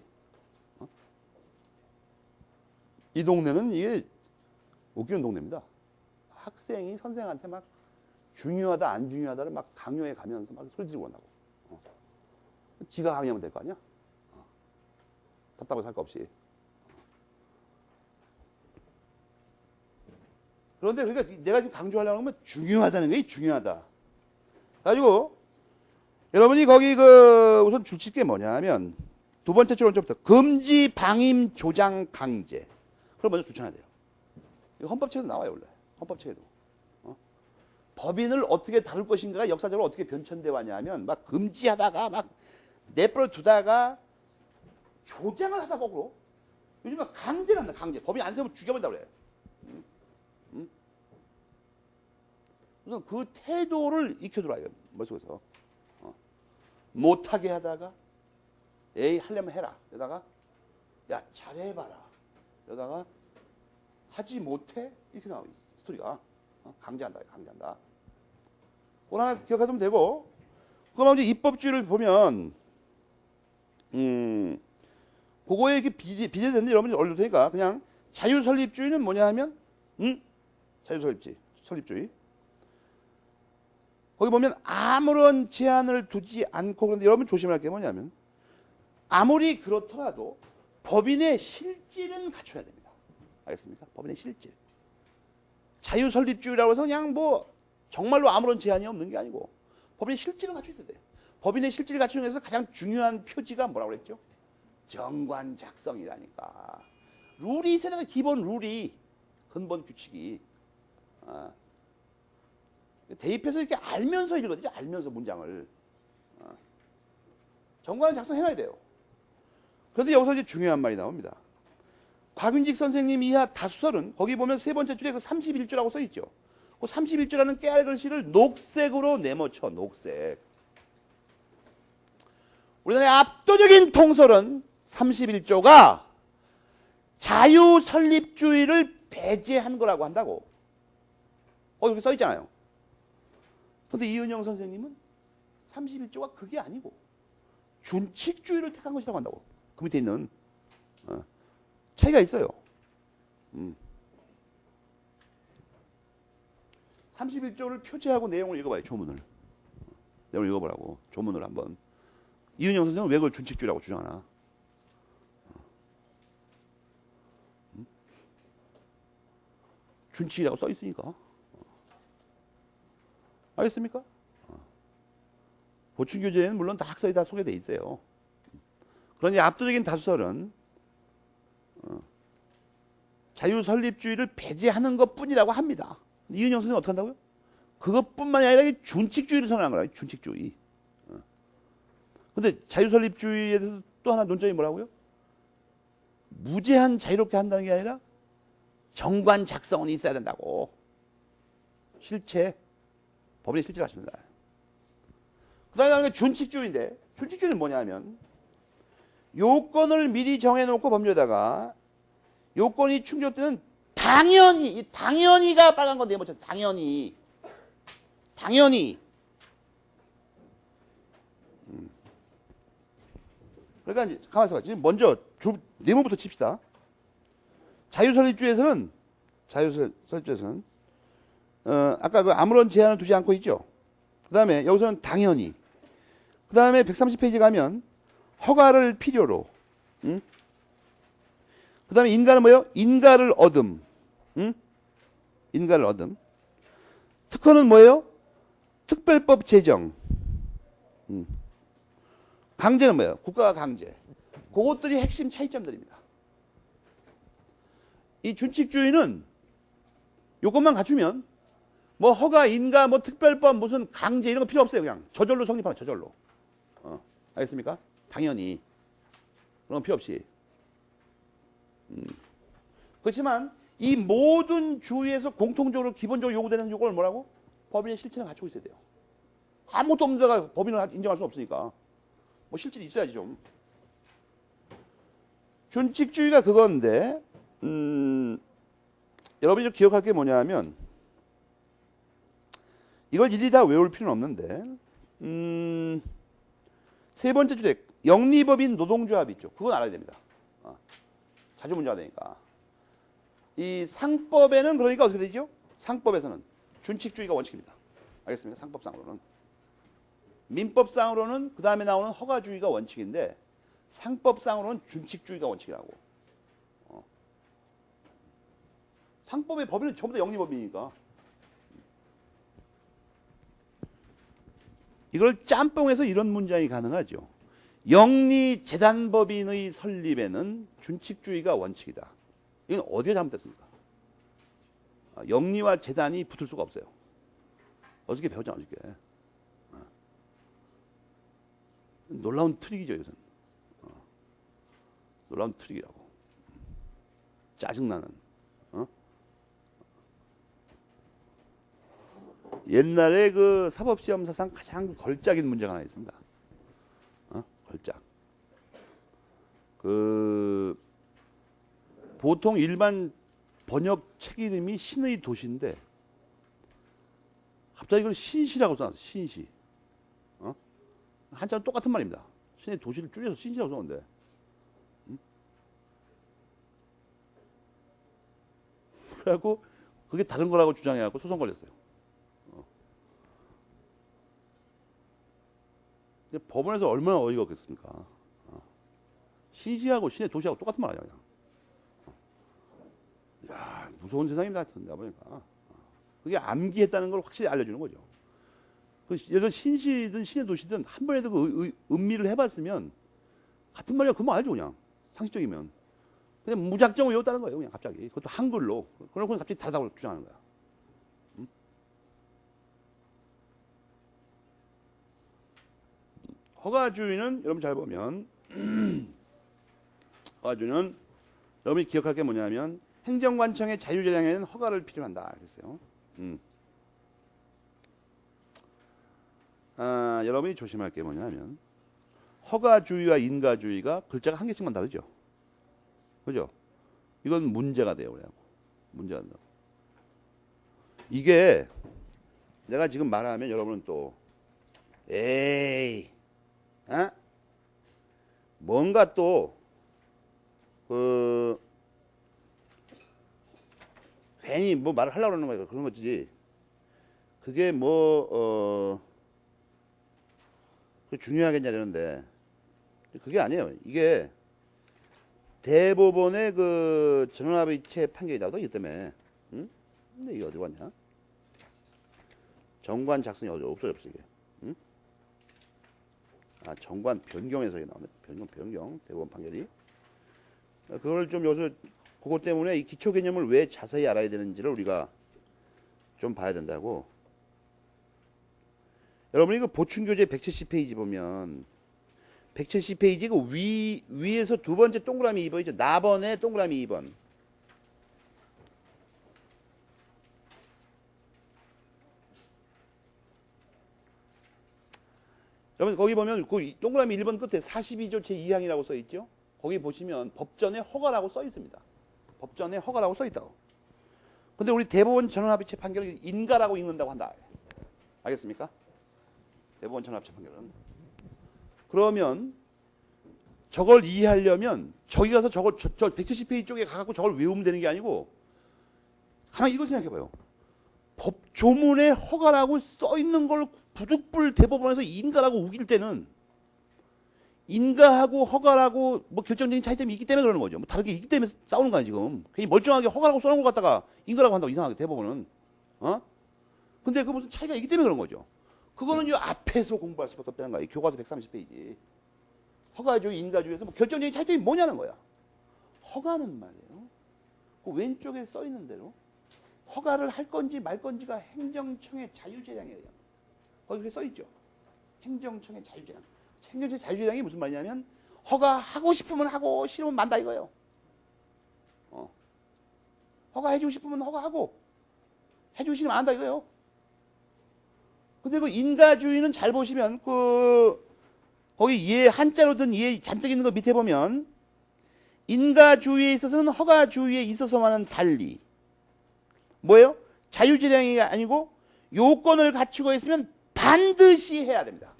이 동네는 이게 웃기는 동네입니다. 학생이 선생한테 막 중요하다, 안 중요하다를 막 강요해 가면서 막 소리 지르고 한다고. 지가 강요하면 될 거 아니야? 답답하게 살 거 없이. 그런데 그러니까 내가 지금 강조하려고 하면 중요하다는 게 중요하다. 가지고 여러분이 거기 우선 줄칠 게 뭐냐면 두 번째 줄부터 금지 방임 조장 강제. 그걸 먼저 추천해야 돼요. 이거 헌법책에도 나와요 원래. 헌법책에도. 법인을 어떻게 다룰 것인가가 역사적으로 어떻게 변천돼 왔냐면 막 금지하다가 막 내버려 두다가 조장을 하다 보고 요즘은 강제를 한다. 강제. 법인 안 세우면 죽여버린다 그래. 우선 그 태도를 익혀두라 이거 머릿속에서. 못하게 하다가 에이 하려면 해라. 이러다가 야 잘해봐라. 이러다가 하지 못해 이렇게 나와 스토리가. 강제한다. 강제한다. 그거 하나 기억하시면 되고 그럼 이제 입법주의를 보면 그거에 이렇게 비례되는데 여러분이 얼릴 테니까 그냥 자유설립주의는 뭐냐 하면 설립주의 거기 보면 아무런 제한을 두지 않고 그런데 여러분 조심할 게 뭐냐면 아무리 그렇더라도 법인의 실질은 갖춰야 됩니다. 알겠습니까? 법인의 실질. 자유설립주의라고 해서 그냥 뭐 정말로 아무런 제한이 없는 게 아니고 법인의 실질은 갖춰야 돼요. 법인의 실질을 갖추기 위해서 가장 중요한 표지가 뭐라고 그랬죠? 정관 작성이라니까. 룰이 있어야 돼. 기본 룰이. 근본 규칙이. 대입해서 이렇게 알면서 읽거든요. 알면서 문장을. 정관을 작성해놔야 돼요. 그런데 여기서 이제 중요한 말이 나옵니다. 곽윤직 선생님 이하 다수설은 거기 보면 세 번째 줄에 그 31조라고 써 있죠. 그 31조라는 깨알 글씨를 녹색으로 네모쳐. 녹색. 우리나라의 압도적인 통설은 31조가 자유설립주의를 배제한 거라고 한다고. 여기 써 있잖아요. 그런데 이은영 선생님은 31조가 그게 아니고 준칙주의를 택한 것이라고 한다고. 그 밑에 있는 차이가 있어요. 31조를 표제하고 내용을 읽어봐요. 조문을. 내용을 읽어보라고. 조문을 한번. 이은영 선생님은 왜 그걸 준칙주의라고 주장하나? 준칙이라고 써 있으니까. 알겠습니까? 보충교재에는 물론 다 학설이 다 소개되어 있어요. 그러니 압도적인 다수설은 자유설립주의를 배제하는 것뿐이라고 합니다. 이은영 선생님 어떻게 한다고요? 그것뿐만이 아니라 준칙주의를 선언한 거라. 준칙주의. 근데 자유설립주의에 대해서 또 하나 논점이 뭐라고요? 무제한 자유롭게 한다는 게 아니라 정관 작성은 있어야 된다고. 실체. 법인의 실체를 하십니다. 그 다음에 준칙주의인데 준칙주의는 뭐냐 하면 요건을 미리 정해놓고 법률에다가 요건이 충족되는 당연히, 이 당연히가 빨간 건데 뭐 당연히 그러니까 이제 가만히 있어봐. 지금 먼저 내용부터 칩시다. 자유설립주의에서는 아까 그 아무런 제한을 두지 않고 있죠. 그 다음에 여기서는 당연히. 그 다음에 130페이지 가면 허가를 필요로. 그 다음에 인가는 뭐예요? 인가를 얻음. 인가를 얻음. 특허는 뭐예요? 특별법 제정. 강제는 뭐예요? 국가가 강제. 그것들이 핵심 차이점들입니다. 이 준칙주의는 요것만 갖추면 뭐 허가, 인가, 뭐 특별법, 무슨 강제 이런 거 필요 없어요. 그냥 저절로 성립하는 저절로. 알겠습니까? 당연히 그런 거 필요 없이. 그렇지만 이 모든 주의에서 공통적으로 기본적으로 요구되는 요걸 뭐라고? 법인의 실체를 갖추고 있어야 돼요. 아무것도 없는 데가 법인을 인정할 수 없으니까 뭐 실질이 있어야지 좀. 준칙주의가 그건데 여러분이 좀 기억할 게 뭐냐면 이걸 일일이 다 외울 필요는 없는데 세 번째 주제 영리법인 노동조합 있죠. 그건 알아야 됩니다. 자주 문제가 되니까. 이 상법에는 그러니까 어떻게 되죠? 상법에서는 준칙주의가 원칙입니다. 알겠습니까? 상법상으로는. 민법상으로는 그 다음에 나오는 허가주의가 원칙인데 상법상으로는 준칙주의가 원칙이라고. 상법의 법인은 전부 다 영리법이니까. 이걸 짬뽕해서 이런 문장이 가능하죠. 영리재단법인의 설립에는 준칙주의가 원칙이다. 이건 어디에 잘못됐습니까? 영리와 재단이 붙을 수가 없어요. 어저께 배웠잖아, 어저께. 놀라운 트릭이죠, 이것은. 놀라운 트릭이라고. 짜증나는. 옛날에 그 사법시험사상 가장 걸작인 문제가 하나 있습니다. 걸작. 그 보통 일반 번역 책 이름이 신의 도시인데 갑자기 이걸 신시라고 써놨어. 신시. 한자는 똑같은 말입니다. 신의 도시를 줄여서 신시라고 써놓은데 그래갖고 그게 다른 거라고 주장해갖고 소송 걸렸어요. 법원에서 얼마나 어이가 없겠습니까? 신시하고 신의 도시하고 똑같은 말 아니야. 그냥. 야, 무서운 세상입니다. 내가 보니까. 그게 암기했다는 걸 확실히 알려주는 거죠. 예를 들어 신시든 신의 도시든 한 번에도 그 음미를 해봤으면 같은 말이야. 그만 알죠, 그냥. 상식적이면. 그냥 무작정 외웠다는 거예요, 그냥 갑자기. 그것도 한글로. 그러고는 갑자기 다르다고 주장하는 거야. 허가주의는 여러분 잘 보면 허가주의는 여러분이 기억할 게 뭐냐면 행정관청의 자유재량에는 허가를 필요한다 그랬어요. 여러분이 조심할 게 뭐냐면 허가주의와 인가주의가 글자가 한 개씩만 다르죠. 그죠? 이건 문제가 돼요. 그래갖고 문제가 된다고. 이게 내가 지금 말하면 여러분은 또 에이 뭔가 또 괜히 뭐 말을 하려고 그러는 거야. 그런 거지. 그게 중요하겠냐 이러는데 그게 아니에요. 이게 대법원의 그 전원합의체 판결이 나오다 이기 때문에. 근데 이게 어디 갔냐? 정관 작성이 없어졌어 이게. 정관 변경에서 나오네. 변경 대법원 판결이. 그걸 좀 여기서 그것 때문에 이 기초 개념을 왜 자세히 알아야 되는지를 우리가 좀 봐야 된다고. 여러분이 그 보충교재 170페이지 보면 170페이지 그 위에서 두 번째 동그라미 2번이죠. 나번에 동그라미 2번. 여러분 거기 보면 그 동그라미 1번 끝에 42조 제2항이라고 써 있죠. 거기 보시면 법전에 허가라고 써 있습니다. 법전에 허가라고 써 있다고. 근데 우리 대법원 전원합의체 판결을 인가라고 읽는다고 한다. 알겠습니까? 대법원 전원합의체 판결은. 그러면 저걸 이해하려면 저기 가서 저 170페이지 쪽에 가갖고 저걸 외우면 되는 게 아니고 가만히 이걸 생각해봐요. 법조문에 허가라고 써 있는 걸 부득불 대법원에서 인가라고 우길 때는 인가하고 허가라고 뭐 결정적인 차이점이 있기 때문에 그러는 거죠. 뭐 다르게 있기 때문에 싸우는 거야 지금. 괜히 멀쩡하게 허가라고 써놓은 것 갖다가 인가라고 한다고 이상하게 대법원은. 근데 그 무슨 차이가 있기 때문에 그런 거죠. 그거는 이 앞에서 공부할 수밖에 없다는 거야. 이 교과서 130페이지. 허가주의, 인가주의에서 뭐 결정적인 차이점이 뭐냐는 거야. 허가는 말이에요. 그 왼쪽에 써 있는 대로 허가를 할 건지 말 건지가 행정청의 자유재량에 의한. 거기 그렇게 써 있죠. 행정청의 자유재량. 행정청의 자유재량이 무슨 말이냐면 허가하고 싶으면 하고 싫으면 만다 이거예요. 허가해주고 싶으면 허가하고 해주고 싶으면 안 한다 이거예요. 근데 그 인가주의는 잘 보시면 거기 예 한자로 든 예 잔뜩 있는 거 밑에 보면 인가주의에 있어서는 허가주의에 있어서와는 달리 뭐예요? 자유재량이 아니고 요건을 갖추고 있으면 반드시 해야 됩니다.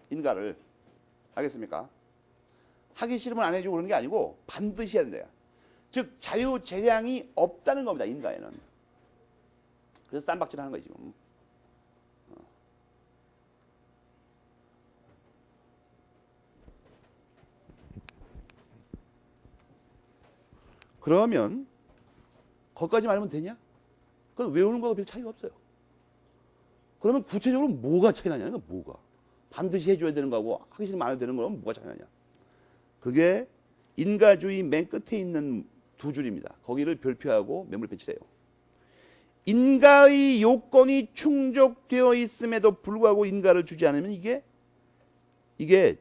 인가를. 알겠습니까? 하기 싫으면 안 해주고 그러는 게 아니고 반드시 해야 된다. 즉 자유재량이 없다는 겁니다. 인가에는. 그래서 쌈박질하는 거예요 지금. 그러면 거기까지 말하면 되냐? 그건 외우는 거하고 별 차이가 없어요. 그러면 구체적으로 뭐가 차이 나냐는 거야. 뭐가. 반드시 해줘야 되는 거하고 하기 싫으면 안 해도 되는 거는 뭐가 차이 나냐. 그게 인가주의 맨 끝에 있는 두 줄입니다. 거기를 별표하고 메모를 배치해요. 인가의 요건이 충족되어 있음에도 불구하고 인가를 주지 않으면 이게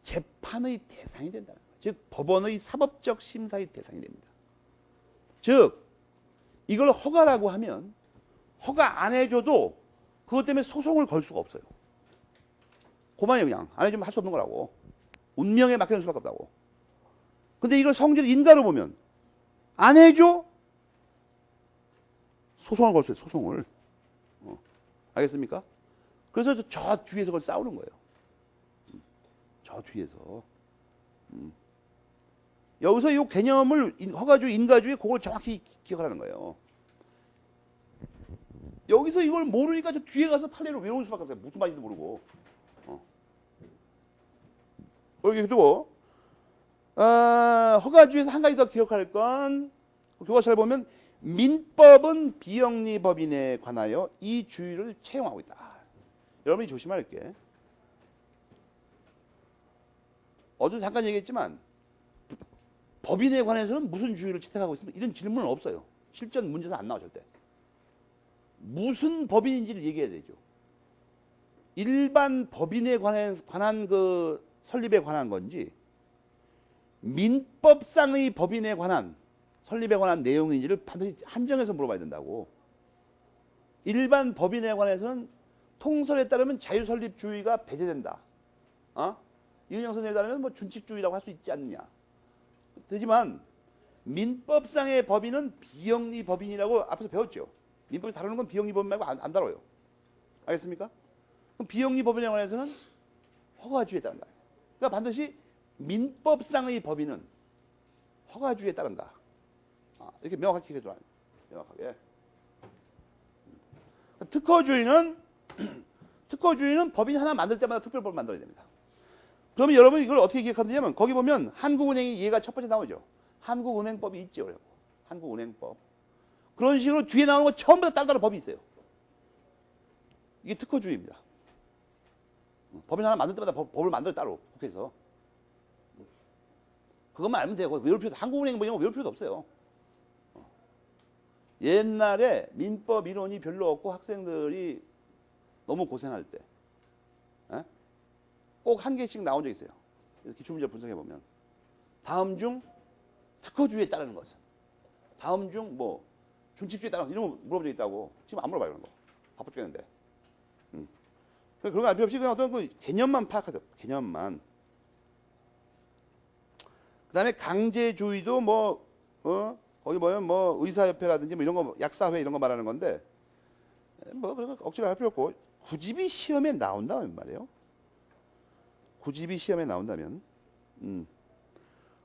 재판의 대상이 된다는 거예요. 즉 법원의 사법적 심사의 대상이 됩니다. 즉 이걸 허가라고 하면 허가 안 해줘도 그것 때문에 소송을 걸 수가 없어요. 그만이에요. 그냥 안 해주면 할 수 없는 거라고. 운명에 맡겨놓을 수밖에 없다고. 근데 이걸 성질 인가로 보면 안 해줘? 소송을 걸 수 있어요. 소송을. 알겠습니까? 그래서 저 뒤에서 그걸 싸우는 거예요. 저 뒤에서. 여기서 이 개념을 허가주의, 인가주의 그걸 정확히 기억하라는 거예요. 여기서 이걸 모르니까 저 뒤에 가서 판례를 외우는 수밖에 없어요. 무슨 말인지도 모르고. 여기 두고 허가주의에서 한 가지 더 기억할 건 교과서를 보면 민법은 비영리 법인에 관하여 이 주의를 채용하고 있다. 여러분이 조심할 게 어제도 잠깐 얘기했지만 법인에 관해서는 무슨 주의를 채택하고 있습니까? 이런 질문은 없어요. 실전 문제에서 안 나와 절대. 무슨 법인인지를 얘기해야 되죠. 일반 법인에 관한 그 설립에 관한 건지 민법상의 법인에 관한 설립에 관한 내용인지를 반드시 한정해서 물어봐야 된다고. 일반 법인에 관해서는 통설에 따르면 자유설립주의가 배제된다. 이은영 선생님에 따르면 뭐 준칙주의라고 할 수 있지 않느냐. 되지만 민법상의 법인은 비영리 법인이라고 앞에서 배웠죠. 민법이 다루는 건 비영리 법인 말고 안 다뤄요. 알겠습니까? 그럼 비영리 법인에 관해서는 허가주의에 따른다. 그러니까 반드시 민법상의 법인은 허가주의에 따른다. 이렇게 명확하게 해둬라. 명확하게. 특허주의는 법인 하나 만들 때마다 특별법을 만들어야 됩니다. 그러면 여러분 이걸 어떻게 기억하느냐면 거기 보면 한국은행이 얘가 첫 번째 나오죠. 한국은행법이 있죠. 한국은행법. 그런 식으로 뒤에 나오는 거 처음부터 따로 법이 있어요. 이게 특허주의입니다. 법인 하나 만들 때마다 법을 만들어 따로 국회에서. 그것만 알면 돼요. 외울 필요도 한국은행 뭐 이런 거 외울 필요도 없어요. 옛날에 민법 이론이 별로 없고 학생들이 너무 고생할 때 꼭 한 개씩 나온 적 있어요. 기출문제 분석해 보면 다음 중 특허주의에 따르는 것은 다음 중 뭐 준칙주의에 따르는 이런 거 물어본 적 있다고. 지금 안 물어봐요. 그런 거. 바빠 죽겠는데. 그런 거 알 필요 없이 그냥 어떤 그 개념만 파악하죠. 개념만. 그 다음에 강제주의도 거기 보면 뭐 의사협회라든지 뭐 이런 거 약사회 이런 거 말하는 건데 뭐 그런 거 억지로 할 필요 없고 구집이 시험에 나온다면 말이에요. 구집이 시험에 나온다면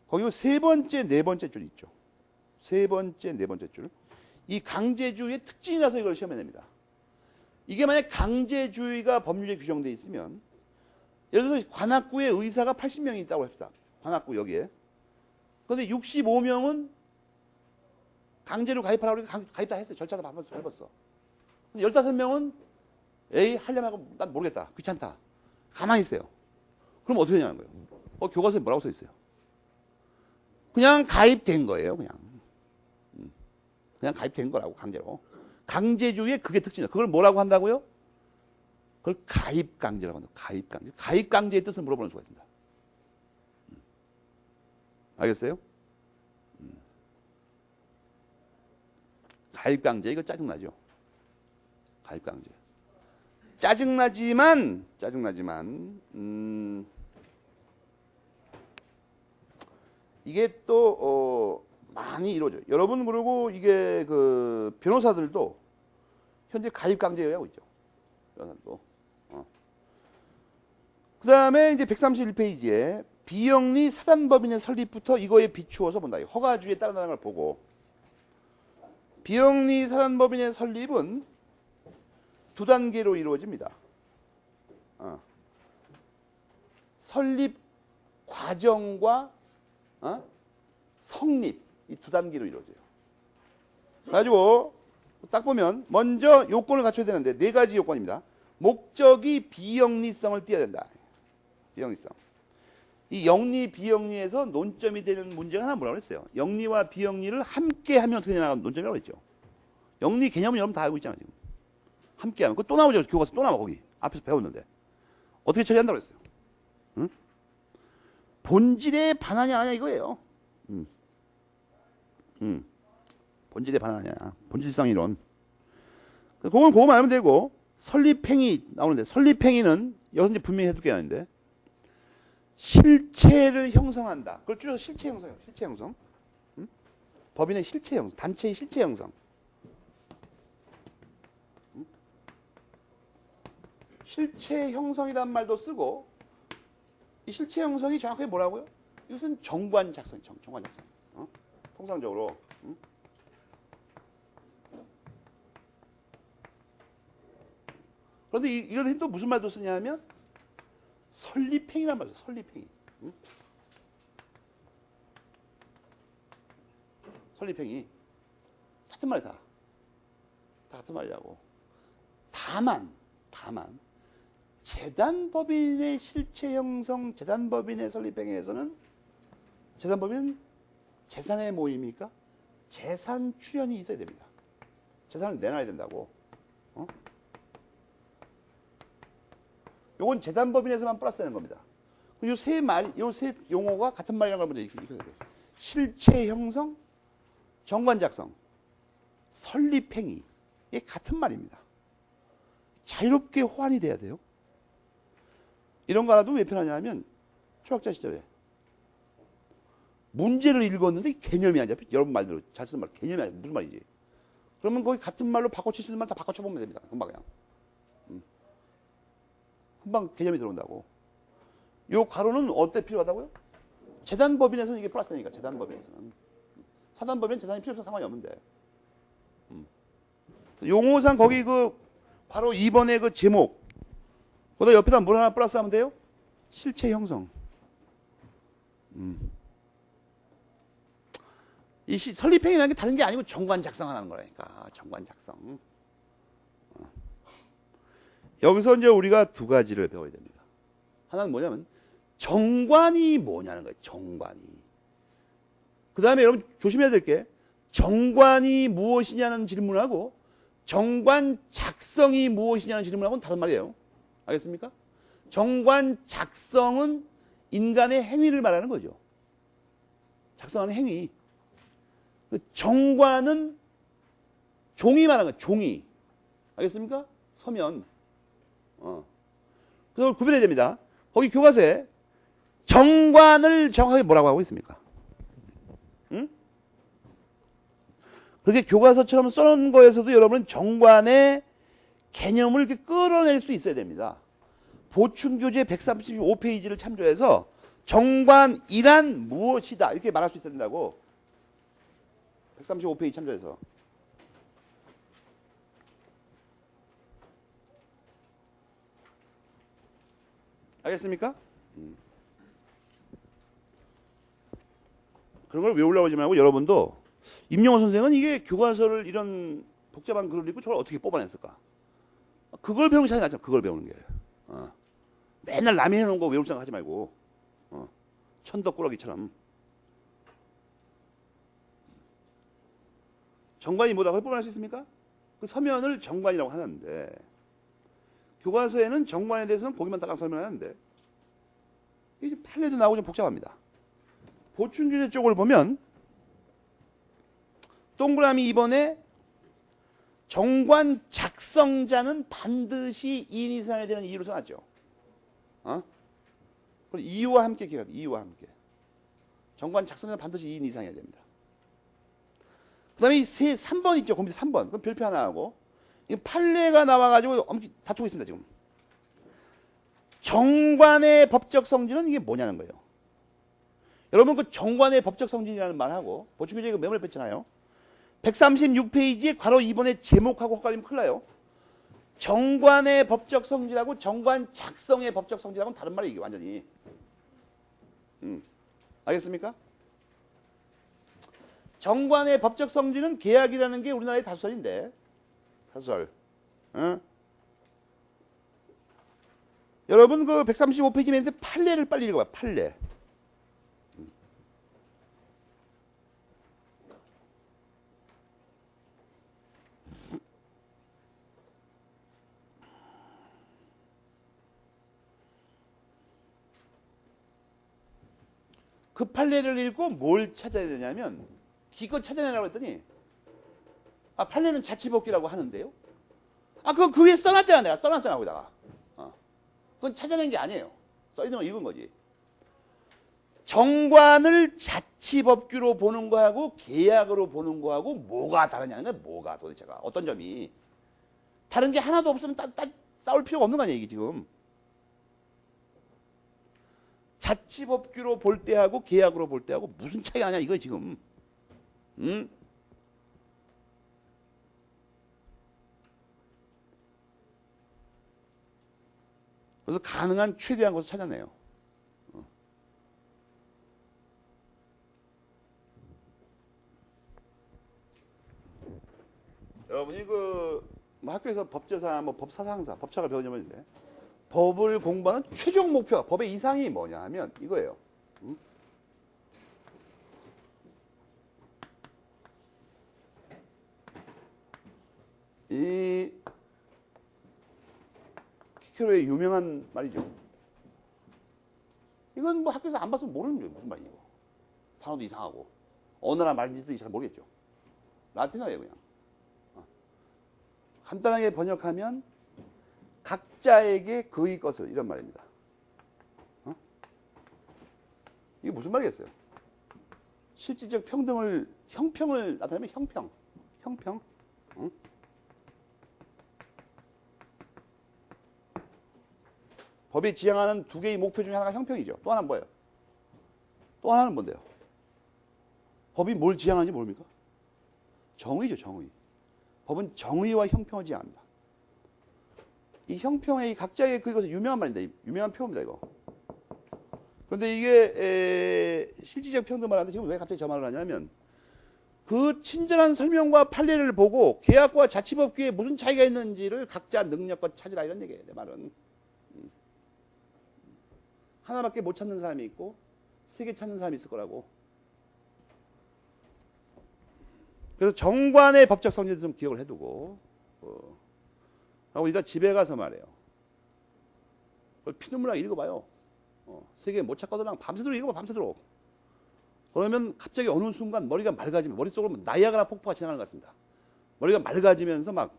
거기 세 번째, 네 번째 줄 있죠. 세 번째, 네 번째 줄. 이 강제주의의 특징이라서 이걸 시험에 냅니다. 이게 만약 강제주의가 법률에 규정되어 있으면 예를 들어서 관악구에 의사가 80명이 있다고 합시다. 관악구 여기에. 그런데 65명은 강제로 가입하라고 가입 다 했어요. 절차도 밟았어. 근데 15명은 에이, 하려면 난 모르겠다. 귀찮다. 가만히 있어요. 그럼 어떻게 되냐는 거예요. 교과서에 뭐라고 써 있어요? 그냥 가입된 거예요, 그냥. 그냥 가입된 거라고, 강제로. 강제주의의 그게 특징이에요. 그걸 뭐라고 한다고요? 그걸 가입강제라고 한다. 가입강제. 가입강제의 뜻을 물어보는 수가 있습니다. 알겠어요? 가입강제, 이거 짜증나죠? 가입강제. 짜증나지만, 이게 또, 많이 이루어져요. 여러분, 그리고 이게 그 변호사들도 현재 가입강제에 하고 있죠. 변호사도. 그 다음에 이제 131페이지에 비영리 사단법인의 설립부터 이거에 비추어서 본다. 허가주의에 따른다는 걸 보고. 비영리 사단법인의 설립은 두 단계로 이루어집니다. 설립 과정과 성립, 이 두 단계로 이루어져요. 그래가지고 딱 보면 먼저 요건을 갖춰야 되는데 네 가지 요건입니다. 목적이 비영리성을 띠어야 된다. 비영리성. 이 영리 비영리에서 논점이 되는 문제가 하나 뭐라고 그랬어요? 영리와 비영리를 함께 하면 어떻게 되나 논점이라고 그랬죠. 영리 개념은 여러분 다 알고 있잖아요. 지금. 함께 하면. 그거 또 나오죠. 교과서 또 나와 거기. 앞에서 배웠는데. 어떻게 처리한다고 그랬어요? 응? 본질에 반하냐 아니냐 이거예요. 본질에 반하냐. 본질성 이론. 그거만 알면 되고 설립행위 나오는데 설립행위는 여기서 이제 분명히 해둘 게 아닌데 실체를 형성한다. 그걸 줄여서 실체 형성이에요. 실체 형성. 법인의 실체 형성, 단체의 실체 형성. 실체 형성이란 말도 쓰고 이 실체 형성이 정확하게 뭐라고요? 이것은 정관 작성, 정관 작성. 통상적으로. 그런데 이런 또 무슨 말도 쓰냐면 설립행위란 말이죠. 설립행위. 설립행위. 같은 말이다. 다 같은 말이라고. 다만 재단법인의 실체 형성, 재단법인의 설립행위에서는 재단법인은 재산의 모임이니까 재산 출현이 있어야 됩니다. 재산을 내놔야 된다고. 요건 재단법인에서만 플러스 되는 겁니다. 요 세 용어가 같은 말이라는 걸 먼저 익혀야 돼요. 실체 형성, 정관 작성, 설립행위. 이게 같은 말입니다. 자유롭게 호환이 돼야 돼요. 이런 거 하나도 왜 편하냐면 초학자 시절에 문제를 읽었는데 개념이 안 잡혀. 여러분 말대로 잘 쓰는 말 개념이 안 잡혀. 무슨 말이지? 그러면 거기 같은 말로 바꿔칠 수 있는 말 다 바꿔쳐보면 됩니다. 금방 그냥. 금방 개념이 들어온다고. 요 가로는 어때 필요하다고요? 재단법인에서는 이게 플러스니까 재단법인에서는. 사단법인은 재산이 필요 없어 상관이 없는데. 용어상 거기 그 바로 2번의 그 제목. 거기다 옆에다 뭘 하나 플러스 하면 돼요? 실체 형성. 이 설립행위라는 게 다른 게 아니고 정관 작성하는 거라니까. 정관 작성. 여기서 이제 우리가 두 가지를 배워야 됩니다. 하나는 뭐냐면 정관이 뭐냐는 거예요. 정관이. 그 다음에 여러분 조심해야 될 게 정관이 무엇이냐는 질문하고 정관 작성이 무엇이냐는 질문하고는 다른 말이에요. 알겠습니까? 정관 작성은 인간의 행위를 말하는 거죠. 작성하는 행위. 그 정관은 종이 말하는 거예요. 종이. 알겠습니까? 서면. 그걸 구별해야 됩니다. 거기 교과서에 정관을 정확하게 뭐라고 하고 있습니까? 응? 그렇게 교과서처럼 써놓은 거에서도 여러분은 정관의 개념을 이렇게 끌어낼 수 있어야 됩니다. 보충교재 135페이지를 참조해서 정관이란 무엇이다 이렇게 말할 수 있어야 된다고. 135페이지 참조해서. 알겠습니까? 그런 걸 외우려고 하지 말고 여러분도 임영호 선생은 이게 교과서를 이런 복잡한 글을 읽고 저걸 어떻게 뽑아냈을까? 그걸 배우는 시간이 낫죠. 그걸 배우는 게. 맨날 남이 해놓은 거 외울 생각 하지 말고 천덕꾸러기처럼. 정관이 뭐다? 그걸 뽑아낼 수 있습니까? 그 서면을 정관이라고 하는데 교과서에는 정관에 대해서는 거기만 딱 설명하는데 이게 판례도 나오고 좀 복잡합니다. 보충규제 쪽을 보면 동그라미 2번에 정관 작성자는 반드시 2인 이상에 대한 이유로 써놨죠. 그럼 이유와 함께 기억합니다. 이유와 함께. 정관 작성자는 반드시 2인 이상이어야 됩니다. 그 다음에 3번 있죠. 거기 3번. 그럼 별표 하나 하고. 이 판례가 나와가지고 엄청 다투고 있습니다. 지금. 정관의 법적 성질은 이게 뭐냐는 거예요. 여러분 그 정관의 법적 성질이라는 말하고 보충규제 메모를 뺐잖아요. 136페이지에 괄호 2번에 제목하고 헷갈리면 큰일 나요. 정관의 법적 성질하고 정관 작성의 법적 성질하고는 다른 말이에요. 이게 완전히. 알겠습니까? 정관의 법적 성질은 계약이라는 게 우리나라의 다수설인데 다수설. 여러분 그 135페이지 맨 밑에 판례를 빨리 읽어봐요. 판례. 그 판례를 읽고 뭘 찾아야 되냐면 기껏 찾아내라고 했더니 판례는 자치법규라고 하는데요. 그거 그 위에 써놨잖아. 내가 써놨잖아. 거기다가. 그건 찾아낸 게 아니에요. 써있는 거 읽은 거지. 정관을 자치법규로 보는 거하고 계약으로 보는 거하고 뭐가 다르냐는 거야. 뭐가 도대체가. 어떤 점이. 다른 게 하나도 없으면 싸울 필요가 없는 거 아니야. 이게 지금. 자치법규로 볼 때하고 계약으로 볼 때하고 무슨 차이가 나냐 이거 지금. 그래서 가능한 최대한 것을 찾아내요. 여러분이 뭐 학교에서 법제사, 뭐 법사상사, 법학을 배우냐면인데 법을 공부하는 최종 목표, 법의 이상이 뭐냐 하면 이거예요. 이 키케로의 유명한 말이죠. 이건 뭐 학교에서 안 봤으면 모르는 거예요. 무슨 말이고. 단어도 이상하고. 어느 나라 말인지도 잘 모르겠죠. 라틴어예요, 그냥. 간단하게 번역하면 각자에게 그의 것을 이런 말입니다. 이게 무슨 말이겠어요? 실질적 평등을 형평을 나타내면 형평. 법이 지향하는 두 개의 목표 중에 하나가 형평이죠. 또 하나는 뭐예요? 또 하나는 뭔데요? 법이 뭘 지향하는지 모릅니까? 정의죠, 정의. 법은 정의와 형평을 지향합니다. 이 형평의 각자의 그것은 유명한 말인데, 유명한 표현입니다, 이거. 그런데 이게 실질적 평등 말하는데 지금 왜 갑자기 저 말을 하냐면 그 친절한 설명과 판례를 보고 계약과 자치법규에 무슨 차이가 있는지를 각자 능력껏 찾으라 이런 얘기예요. 내 말은. 하나밖에 못 찾는 사람이 있고 3개 찾는 사람이 있을 거라고. 그래서 정관의 법적 성질도 좀 기억을 해두고 하고 일단 집에 가서 말해요. 그걸 피눈물 나게 읽어봐요. 3개 못 찾거든 밤새도록 읽어봐. 밤새도록. 그러면 갑자기 어느 순간 머리가 맑아지면 머릿속으로 나이아가라 폭포가 지나가는 것 같습니다. 머리가 맑아지면서 막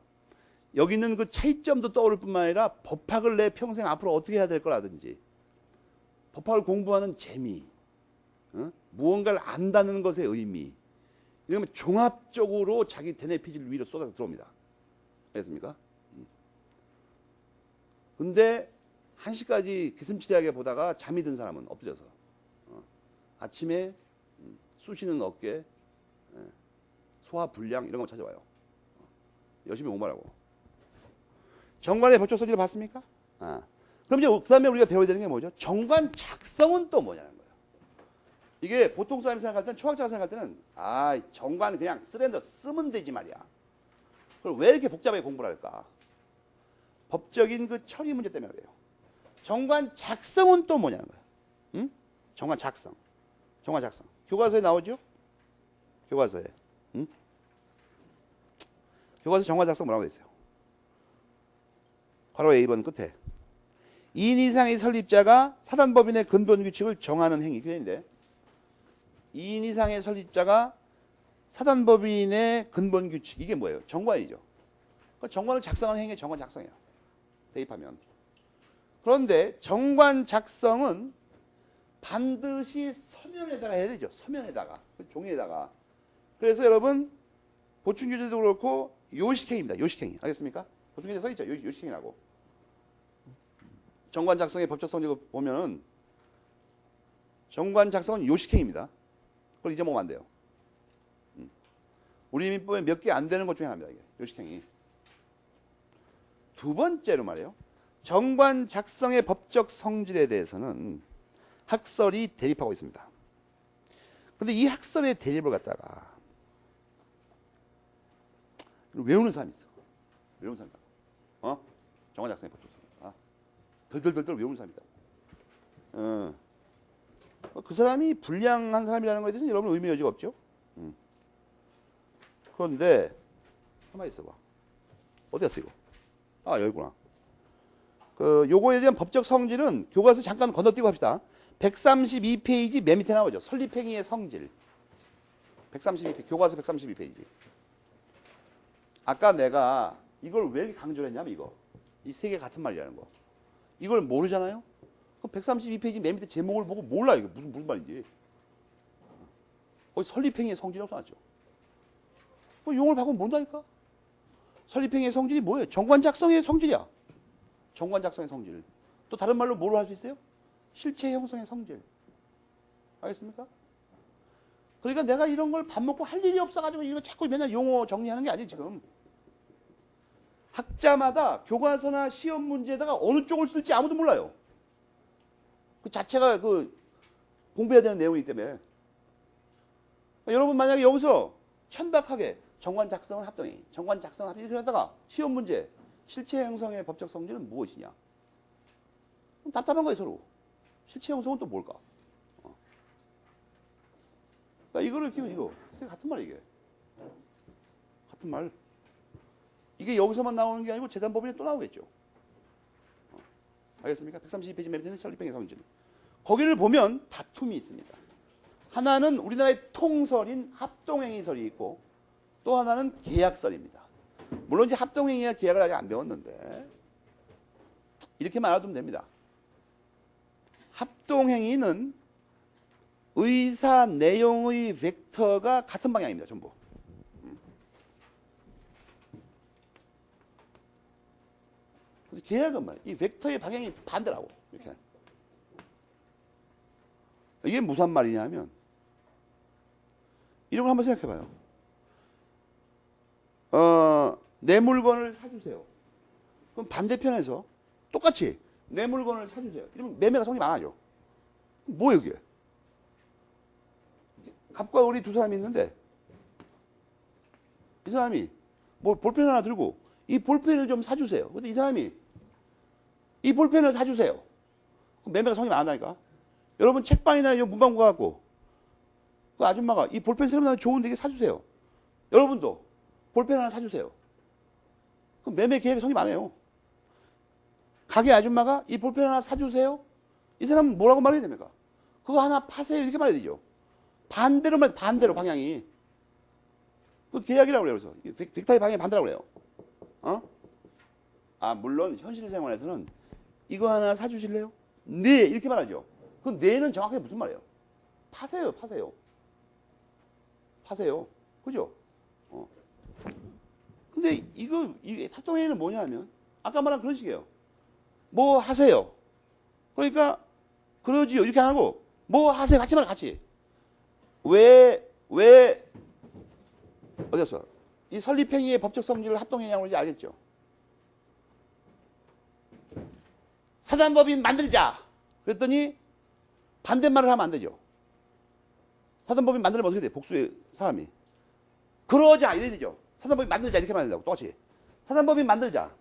여기 있는 그 차이점도 떠오를 뿐만 아니라 법학을 내 평생 앞으로 어떻게 해야 될 거라든지 법학을 공부하는 재미, 무언가를 안다는 것의 의미, 이러면 종합적으로 자기 대뇌 피지를 위로 쏟아서 들어옵니다. 알겠습니까? 근데 1시까지 기슴치레하게 보다가 잠이 든 사람은 엎드려서 아침에 쑤시는 어깨, 소화불량 이런 거 찾아와요. 열심히 공부하라고. 정관의 법적 성질을 봤습니까? 그럼 이제 그 다음에 우리가 배워야 되는 게 뭐죠? 정관 작성은 또 뭐냐는 거예요. 이게 보통 사람이 생각할 때는, 초학자가 생각할 때는 정관 그냥 쓰면 되지 말이야. 그럼 왜 이렇게 복잡하게 공부를 할까? 법적인 그 처리 문제 때문에 그래요. 정관 작성은 또 뭐냐는 거야. 응? 정관 작성. 정관 작성. 교과서에 나오죠? 교과서에. 응? 교과서 정관 작성 뭐라고 돼 있어요? 괄호 A번 끝에. 2인 이상의 설립자가 사단법인의 근본 규칙을 정하는 행위. 그게 있는데 2인 이상의 설립자가 사단법인의 근본 규칙. 이게 뭐예요? 정관이죠. 그 정관을 작성하는 행위가 정관 작성이에요. 대입하면. 그런데 정관 작성은 반드시 서면에다가 해야 되죠. 서면에다가. 종이에다가. 그래서 여러분 보충규제도 그렇고 요식행위입니다. 요식행위. 알겠습니까? 보충규제 써있죠. 요식행위라고. 정관 작성의 법적 성질을 보면은 정관 작성은 요식행위입니다. 그걸 잊어먹으면 안 돼요. 우리 민법에 몇 개 안 되는 것 중에 하나입니다. 이게 요식행위. 두 번째로 말이에요. 정관 작성의 법적 성질에 대해서는 학설이 대립하고 있습니다. 근데 이 학설의 대립을 갖다가 외우는 사람이 있어. 외우는 사람이 있다. 정관 작성의 법적 성질. 덜덜덜덜 외우는 사람이 있다. 그 사람이 불량한 사람이라는 것에 대해서는 여러분 의미 여지가 없죠. 그런데 가만히 있어봐. 어디 갔어 이거? 여기구나. 요거에 대한 법적 성질은 교과서 잠깐 건너뛰고 합시다. 132페이지 맨 밑에 나오죠. 설립행위의 성질. 132페이지, 교과서 132페이지. 아까 내가 이걸 왜 강조를 했냐면 이거. 이 세 개 같은 말이라는 거. 이걸 모르잖아요? 그럼 132페이지 맨 밑에 제목을 보고 몰라 이거 무슨 말인지. 거기 설립행위의 성질이라고 써놨죠. 용어를 바꾸면 모른다니까? 설립행위의 성질이 뭐예요? 정관 작성의 성질이야. 정관 작성의 성질. 또 다른 말로 뭐로 할 수 있어요? 실체 형성의 성질. 알겠습니까? 그러니까 내가 이런 걸 밥 먹고 할 일이 없어가지고 이거 자꾸 맨날 용어 정리하는 게 아니에요, 지금. 학자마다 교과서나 시험 문제에다가 어느 쪽을 쓸지 아무도 몰라요. 그 자체가 공부해야 되는 내용이기 때문에. 그러니까 여러분 만약에 여기서 천박하게 정관 작성은 합동행위, 정관 작성은 합동행위 이렇게 하다가 시험 문제, 실체 형성의 법적 성질은 무엇이냐? 그럼 답답한 거예요, 서로. 실체 형성은 또 뭘까? 그러니까 이거를 키우면 이거 같은 말이에요, 이게. 같은 말. 이게 여기서만 나오는 게 아니고 재단법인에 또 나오겠죠. 알겠습니까? 132페이지 메리트는 설립행위 성질. 거기를 보면 다툼이 있습니다. 하나는 우리나라의 통설인 합동행위설이 있고 또 하나는 계약설입니다. 물론 이제 합동행위와 계약을 아직 안 배웠는데 이렇게만 알아두면 됩니다. 합동행위는 의사 내용의 벡터가 같은 방향입니다. 전부. 그래서 계약은 말이에요. 이 벡터의 방향이 반대라고. 이렇게. 이게 무슨 말이냐면 이런 걸 한번 생각해봐요. 내 물건을 사주세요. 그럼 반대편에서 똑같이 내 물건을 사주세요. 이러면 매매가 성립 안 하죠. 뭐예요, 이게? 갑과 을이 두 사람이 있는데 이 사람이 뭐 볼펜 하나 들고 이 볼펜을 좀 사주세요. 근데 이 사람이 이 볼펜을 사주세요. 그럼 매매가 성립 안 한다니까. 여러분 책방이나 문방구 가고 그 아줌마가 이 볼펜 새로 나온 좋은데 이게 사주세요. 여러분도 볼펜 하나 사주세요. 그럼 매매 계획이 성립 안 해요. 가게 아줌마가 이 볼펜 하나 사주세요. 이 사람은 뭐라고 말해야 됩니까? 그거 하나 파세요 이렇게 말해야 되죠. 반대로 반대로 방향이. 그 계약이라고 그래요. 그래서 벡터의 방향이 반대라고 그래요. 물론 현실 생활에서는 이거 하나 사주실래요? 네 이렇게 말하죠. 그 네는 정확하게 무슨 말이에요? 파세요, 파세요. 파세요. 그죠? 근데 이 합동행위는 뭐냐 하면 아까 말한 그런 식이에요. 뭐 하세요. 그러니까 그러지요. 이렇게 안 하고 뭐 하세요. 같이 말해 같이. 왜 어디였어? 이 설립행위의 법적 성질을 합동행위라고 하는지 알겠죠? 사단법인 만들자. 그랬더니 반대말을 하면 안 되죠. 사단법인 만들면 어떻게 돼? 복수의 사람이. 그러자 이래야 되죠. 사단법인 만들자 이렇게 말해야 된다고. 똑같이. 사단법인 만들자.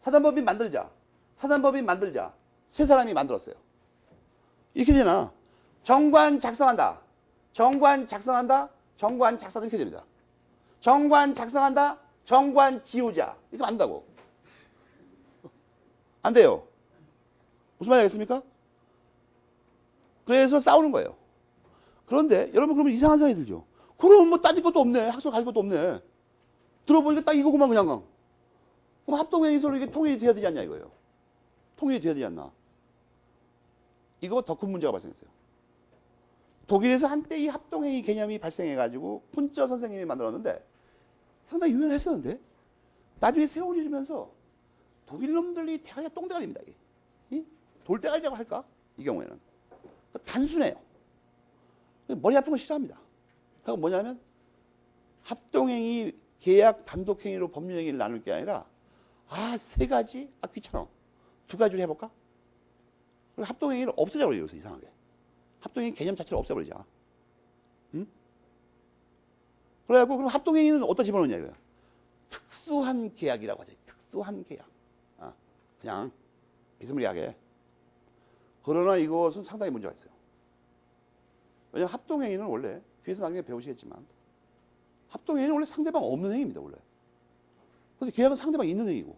사단법인 만들자. 사단법인 만들자. 세 사람이 만들었어요. 이렇게 되나? 정관 작성한다. 정관 작성한다. 정관 작성한다. 이렇게 됩니다. 정관 작성한다. 정관 지우자. 이렇게 안다고. 안 돼요. 무슨 말이 알겠습니까? 그래서 싸우는 거예요. 그런데 여러분 그러면 이상한 생각이 들죠. 그러면 뭐 따질 것도 없네. 학술 가질 것도 없네. 들어보니까 딱 이거구만 그냥. 그럼 합동행위서로 이게 통일이 돼야 되지 않냐 이거예요. 통일이 돼야 되지 않나. 이거 더 큰 문제가 발생했어요. 독일에서 한때 이 합동행위 개념이 발생해가지고 푼처 선생님이 만들었는데 상당히 유명했었는데 나중에 세월이 지면서 독일 놈들이 대가리가 똥대가리입니다. 이게. 돌대가리라고 할까? 이 경우에는. 단순해요. 머리 아픈 거 싫어합니다. 그리고 뭐냐면 합동행위, 계약, 단독행위로 법률행위를 나눌 게 아니라 세 가지? 귀찮아. 두 가지로 해볼까? 그리고 합동행위를 없애자고 그래요. 이상하게. 합동행위 개념 자체를 없애버리자. 응? 그래갖고 그럼 합동행위는 어디다 집어넣냐 이거야. 특수한 계약이라고 하죠. 특수한 계약. 그냥 비스무리하게. 그러나 이것은 상당히 문제가 있어요. 왜냐하면 합동행위는 원래 뒤에서 나중에 배우시겠지만 합동행위는 원래 상대방 없는 행위입니다. 원래. 근데 계약은 상대방이 있는 행위고.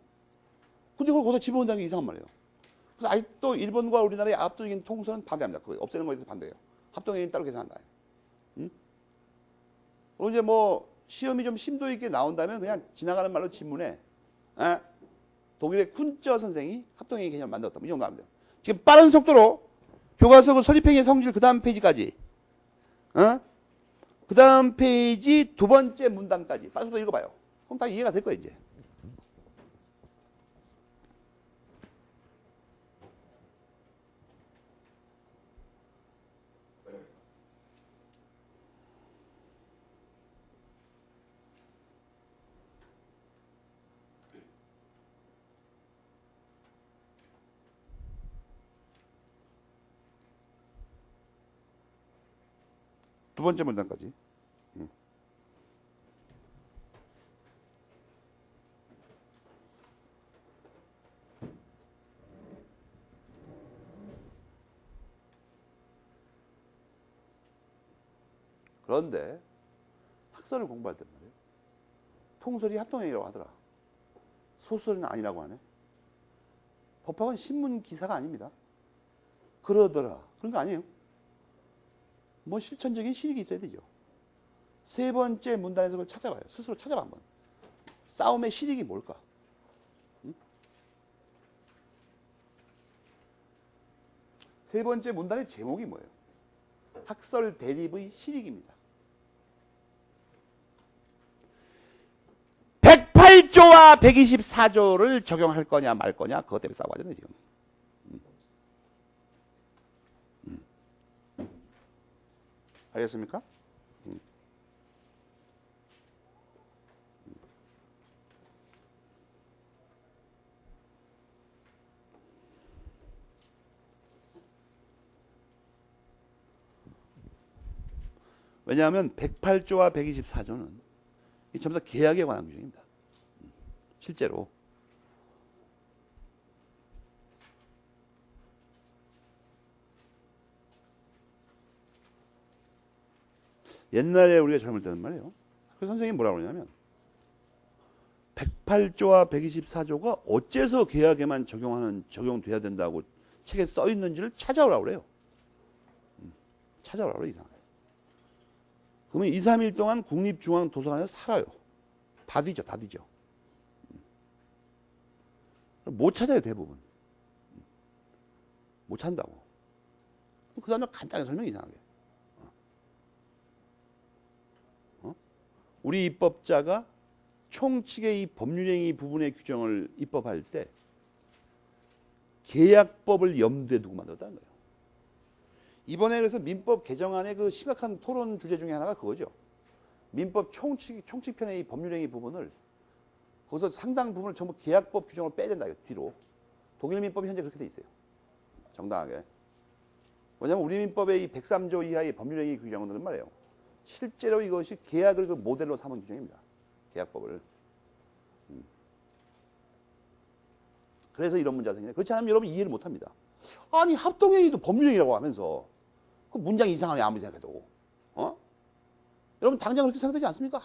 근데 그걸 거기다 집어넣는다는 게 이상한 말이에요. 그래서 아직도 일본과 우리나라의 압도적인 통선은 반대합니다. 그거 없애는 거에 대해서 반대해요. 합동행위는 따로 계산한다. 응? 그리고 이제 뭐 시험이 좀 심도 있게 나온다면 그냥 지나가는 말로 질문에 독일의 쿤처 선생이 합동행위 개념을 만들었다. 이 정도 하면 돼요. 지금 빠른 속도로 교과서 그 설립행위의 성질 그 다음 페이지까지 그 다음 페이지 두 번째 문단까지 빠른 속도로 읽어봐요. 그럼 다 이해가 될 거예요 이제. 두 번째 문단까지. 그런데 학설을 공부할 때 말이에요. 통설이 합동행위라고 하더라. 소설은 아니라고 하네. 법학은 신문 기사가 아닙니다. 그러더라. 그런 거 아니에요. 뭐 실천적인 실익이 있어야 되죠. 세 번째 문단에서 그걸 찾아봐요. 스스로 찾아봐 한번. 싸움의 실익이 뭘까? 응? 세 번째 문단의 제목이 뭐예요? 학설 대립의 실익입니다. 108조와 124조를 적용할 거냐 말 거냐 그것 때문에 싸우고 하잖아요 지금. 알겠습니까? 왜냐하면 108조와 124조는 전부 다 계약에 관한 규정입니다. 실제로. 옛날에 우리가 젊을 때는 말이에요. 그 선생님이 뭐라고 그러냐면 108조와 124조가 어째서 계약에만 적용돼야 된다고 책에 써 있는지를 찾아오라고 그래요. 찾아오라고 그래요. 이상하게. 그러면 2, 3일 동안 국립중앙도서관에서 살아요. 다 뒤져. 못 찾아요, 대부분. 못 찾는다고. 그 다음에 간단하게 설명이 이상하게. 우리 입법자가 총칙의 이 법률행위 부분의 규정을 입법할 때 계약법을 염두에 두고 만들었다는 거예요. 이번에 그래서 민법 개정안의 그 심각한 토론 주제 중에 하나가 그거죠. 민법 총칙편의 이 법률행위 부분을 거기서 상당 부분을 전부 계약법 규정으로 빼야 된다. 뒤로. 독일 민법이 현재 그렇게 돼 있어요. 정당하게. 왜냐하면 우리 민법의 이 103조 이하의 법률행위 규정은 말이에요. 실제로 이것이 계약을 그 모델로 삼은 규정입니다. 계약법을. 그래서 이런 문제가 생기네. 그렇지 않으면 여러분 이해를 못 합니다. 아니, 합동행위도 법률행위라고 하면서 그 문장이 이상하네, 아무리 생각해도. 어? 여러분 당장 그렇게 생각되지 않습니까?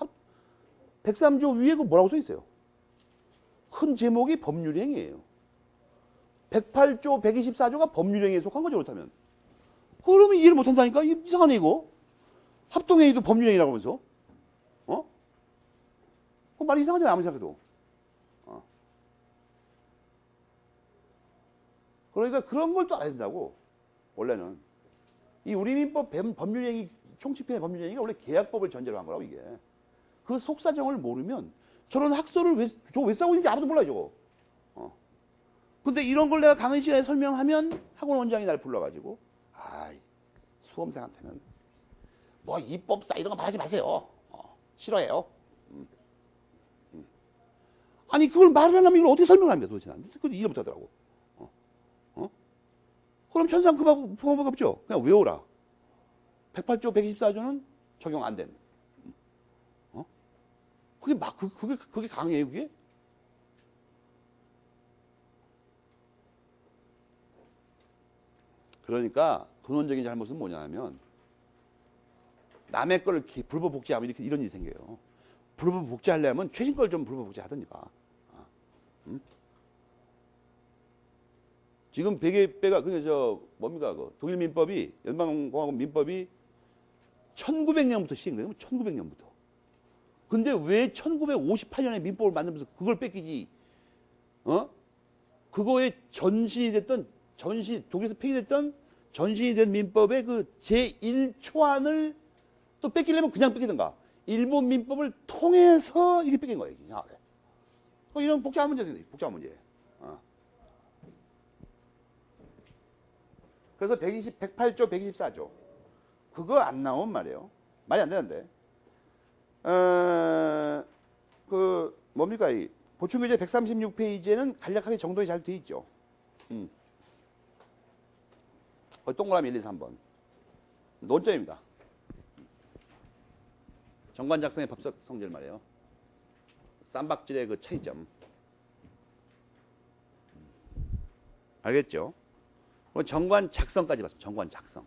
103조 위에 그 뭐라고 써 있어요? 큰 제목이 법률행위예요. 108조, 124조가 법률행위에 속한 거죠, 그렇다면. 그러면 이해를 못 한다니까? 이상하네, 이거. 합동행위도 법률행위라고 하면서. 어? 그 말이 이상하잖아요, 아무리 생각해도. 어. 그러니까 그런 걸 또 알아야 된다고, 원래는. 이 우리 민법 법률행위, 총칙편의 법률행위가 원래 계약법을 전제로 한 거라고, 이게. 그 속사정을 모르면 저런 학설을 왜 싸우고 있는지 아무도 몰라요, 저거. 근데 이런 걸 내가 강의 시간에 설명하면 학원 원장이 날 불러가지고, 아이, 수험생한테는 뭐 입법사 이런 거 말하지 마세요. 싫어해요. 아니, 그걸 말을 하려면 이걸 어떻게 설명합니까, 도대체 나한테? 그것도 이해 못 하더라고. 그럼 천상 그 방법 없죠? 그냥 외워라. 108조, 124조는 적용 안 됨. 그게 강해요, 그게? 그러니까 근원적인 잘못은 뭐냐면 남의 걸 불법 복제하면 이런 일이 생겨요. 불법 복제하려면 최신 걸 좀 불법 복제하던가. 지금 베개가 뭡니까? 그 독일 민법이 연방공화국 민법이 1900년부터 시행돼요. 1900년부터. 근데 왜 1958년에 민법을 만들면서 그걸 뺏기지? 그거에 전신이 됐던 독일에서 폐기됐던 전신이 된 민법의 그 제1초안을 또 뺏기려면 그냥 뺏기든가. 일본 민법을 통해서 이게 뺏긴 거예요. 이런 복잡한 문제들이 복잡한 문제. 그래서 108조, 124조. 그거 안 나오면 말이에요. 말이 안 되는데. 뭡니까? 이 보충규제 136페이지에는 간략하게 정돈이 잘 돼 있죠. 동그라미 1, 2, 3번. 논점입니다. 정관 작성의 법적 성질 말이에요. 쌈박질의 그 차이점. 알겠죠? 정관 작성까지 봤습니다. 정관 작성.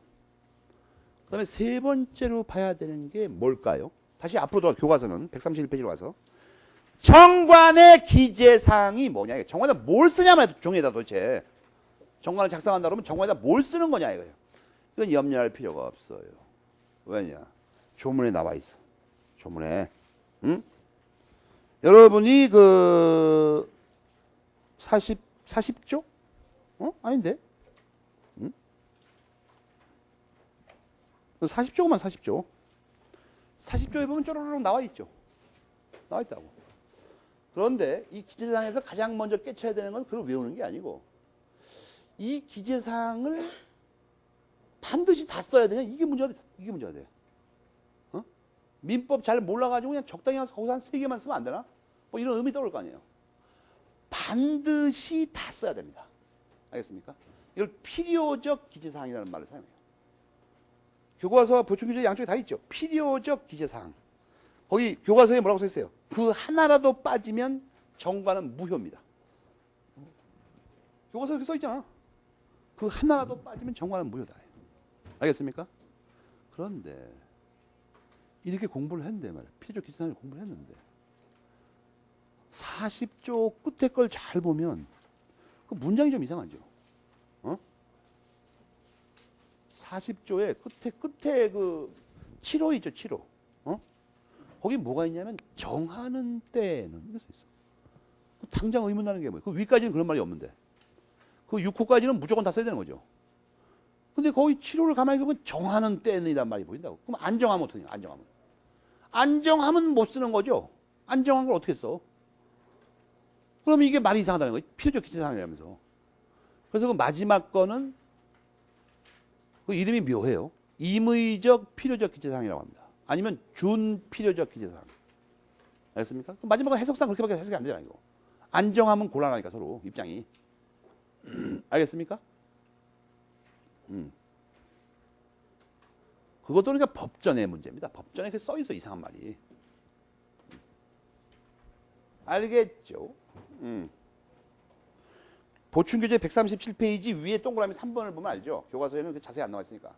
그 다음에 세 번째로 봐야 되는 게 뭘까요? 다시 앞으로 돌아 교과서는 131페이지로 가서 정관의 기재사항이 뭐냐. 정관에 뭘 쓰냐 말이야. 종이에다 도대체. 정관을 작성한다 그러면 정관에다 뭘 쓰는 거냐 이거예요. 이건 염려할 필요가 없어요. 왜냐? 조문에 나와 있어. 조문에. 응? 여러분이 그 40조? 아닌데? 40조구만 40조. 40조에 보면 쪼르륵 나와 있죠. 나와 있다고. 그런데 이 기재사항에서 가장 먼저 깨쳐야 되는 건 그걸 외우는 게 아니고 이 기재사항을 반드시 다 써야 되냐? 이게 문제가 돼. 민법 잘 몰라가지고 그냥 적당히 가서 거기서 한 3개만 쓰면 안 되나? 뭐 이런 의미 떠올 거 아니에요. 반드시 다 써야 됩니다. 알겠습니까? 이걸 필요적 기재사항이라는 말을 사용해요. 교과서와 보충규제 양쪽에 다 있죠. 필요적 기재사항. 거기 교과서에 뭐라고 써 있어요? 그 하나라도 빠지면 정관은 무효입니다. 교과서에 그렇게 써 있잖아. 그 하나라도 빠지면 정관은 무효다. 알겠습니까? 그런데 이렇게 공부를 했는데 말이야. 필요적 기재사항을 공부를 했는데 40조 끝에 걸 잘 보면 그 문장이 좀 이상하죠. 40조의 끝에 그 7호 있죠, 7호. 거기 뭐가 있냐면 정하는 때는 이게 써 있어. 당장 의문나는 게 뭐예요? 그 위까지는 그런 말이 없는데 그 6호까지는 무조건 다 써야 되는 거죠. 근데 거기 7호를 가만히 보면 정하는 때는이란 말이 보인다고. 그럼 안정하면 어떻게 해요? 안정하면 못 쓰는 거죠. 안정한 걸 어떻게 써? 그럼 이게 말이 이상하다는 거예요. 필요적 기재사항이라면서. 그래서 그 마지막 거는 그 이름이 묘해요. 임의적 필요적 기재사항이라고 합니다. 아니면 준필요적 기재사항. 알겠습니까? 마지막은 해석상 그렇게밖에 해석이 안 되잖아요. 이거. 안정하면 곤란하니까 서로 입장이. 알겠습니까? 그것도 그러니까 법전의 문제입니다. 법전에 써 있어 이상한 말이. 알겠죠? 보충교재 137페이지 위에 동그라미 3번을 보면 알죠? 교과서에는 그 자세히 안 나와 있으니까.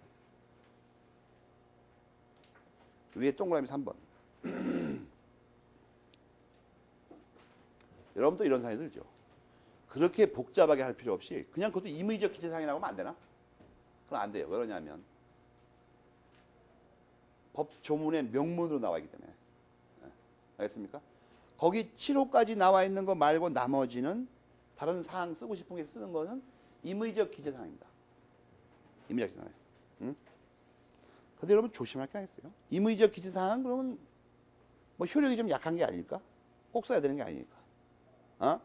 위에 동그라미 3번. 여러분도 이런 생각이 들죠? 그렇게 복잡하게 할 필요 없이 그냥 그것도 임의적 기재사항이라고 하면 안 되나? 그건 안 돼요. 왜 그러냐면 법 조문의 명문으로 나와 있기 때문에. 알겠습니까? 거기 7호까지 나와 있는 거 말고 나머지는 다른 사항 쓰고 싶은 게 쓰는 거는 임의적 기재사항입니다. 임의적 기재사항. 응? 근데 여러분 조심할 게 있어요. 임의적 기재사항은 그러면 뭐 효력이 좀 약한 게 아닐까? 꼭 써야 되는 게 아니니까. 어?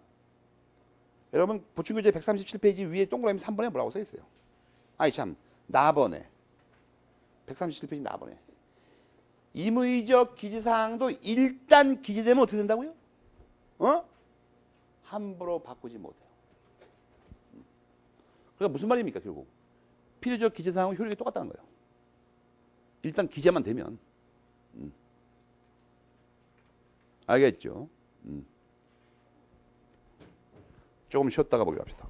여러분 보충교재 137페이지 위에 동그라미 3번에 뭐라고 써 있어요? 아니 참 나번에 137페이지 나번에 임의적 기재사항도 일단 기재되면 어떻게 된다고요? 함부로 바꾸지 못해요. 그러니까 무슨 말입니까 결국? 필요적 기재사항은 효력이 똑같다는 거예요. 일단 기재만 되면. 알겠죠? 조금 쉬었다가 보기로 합시다.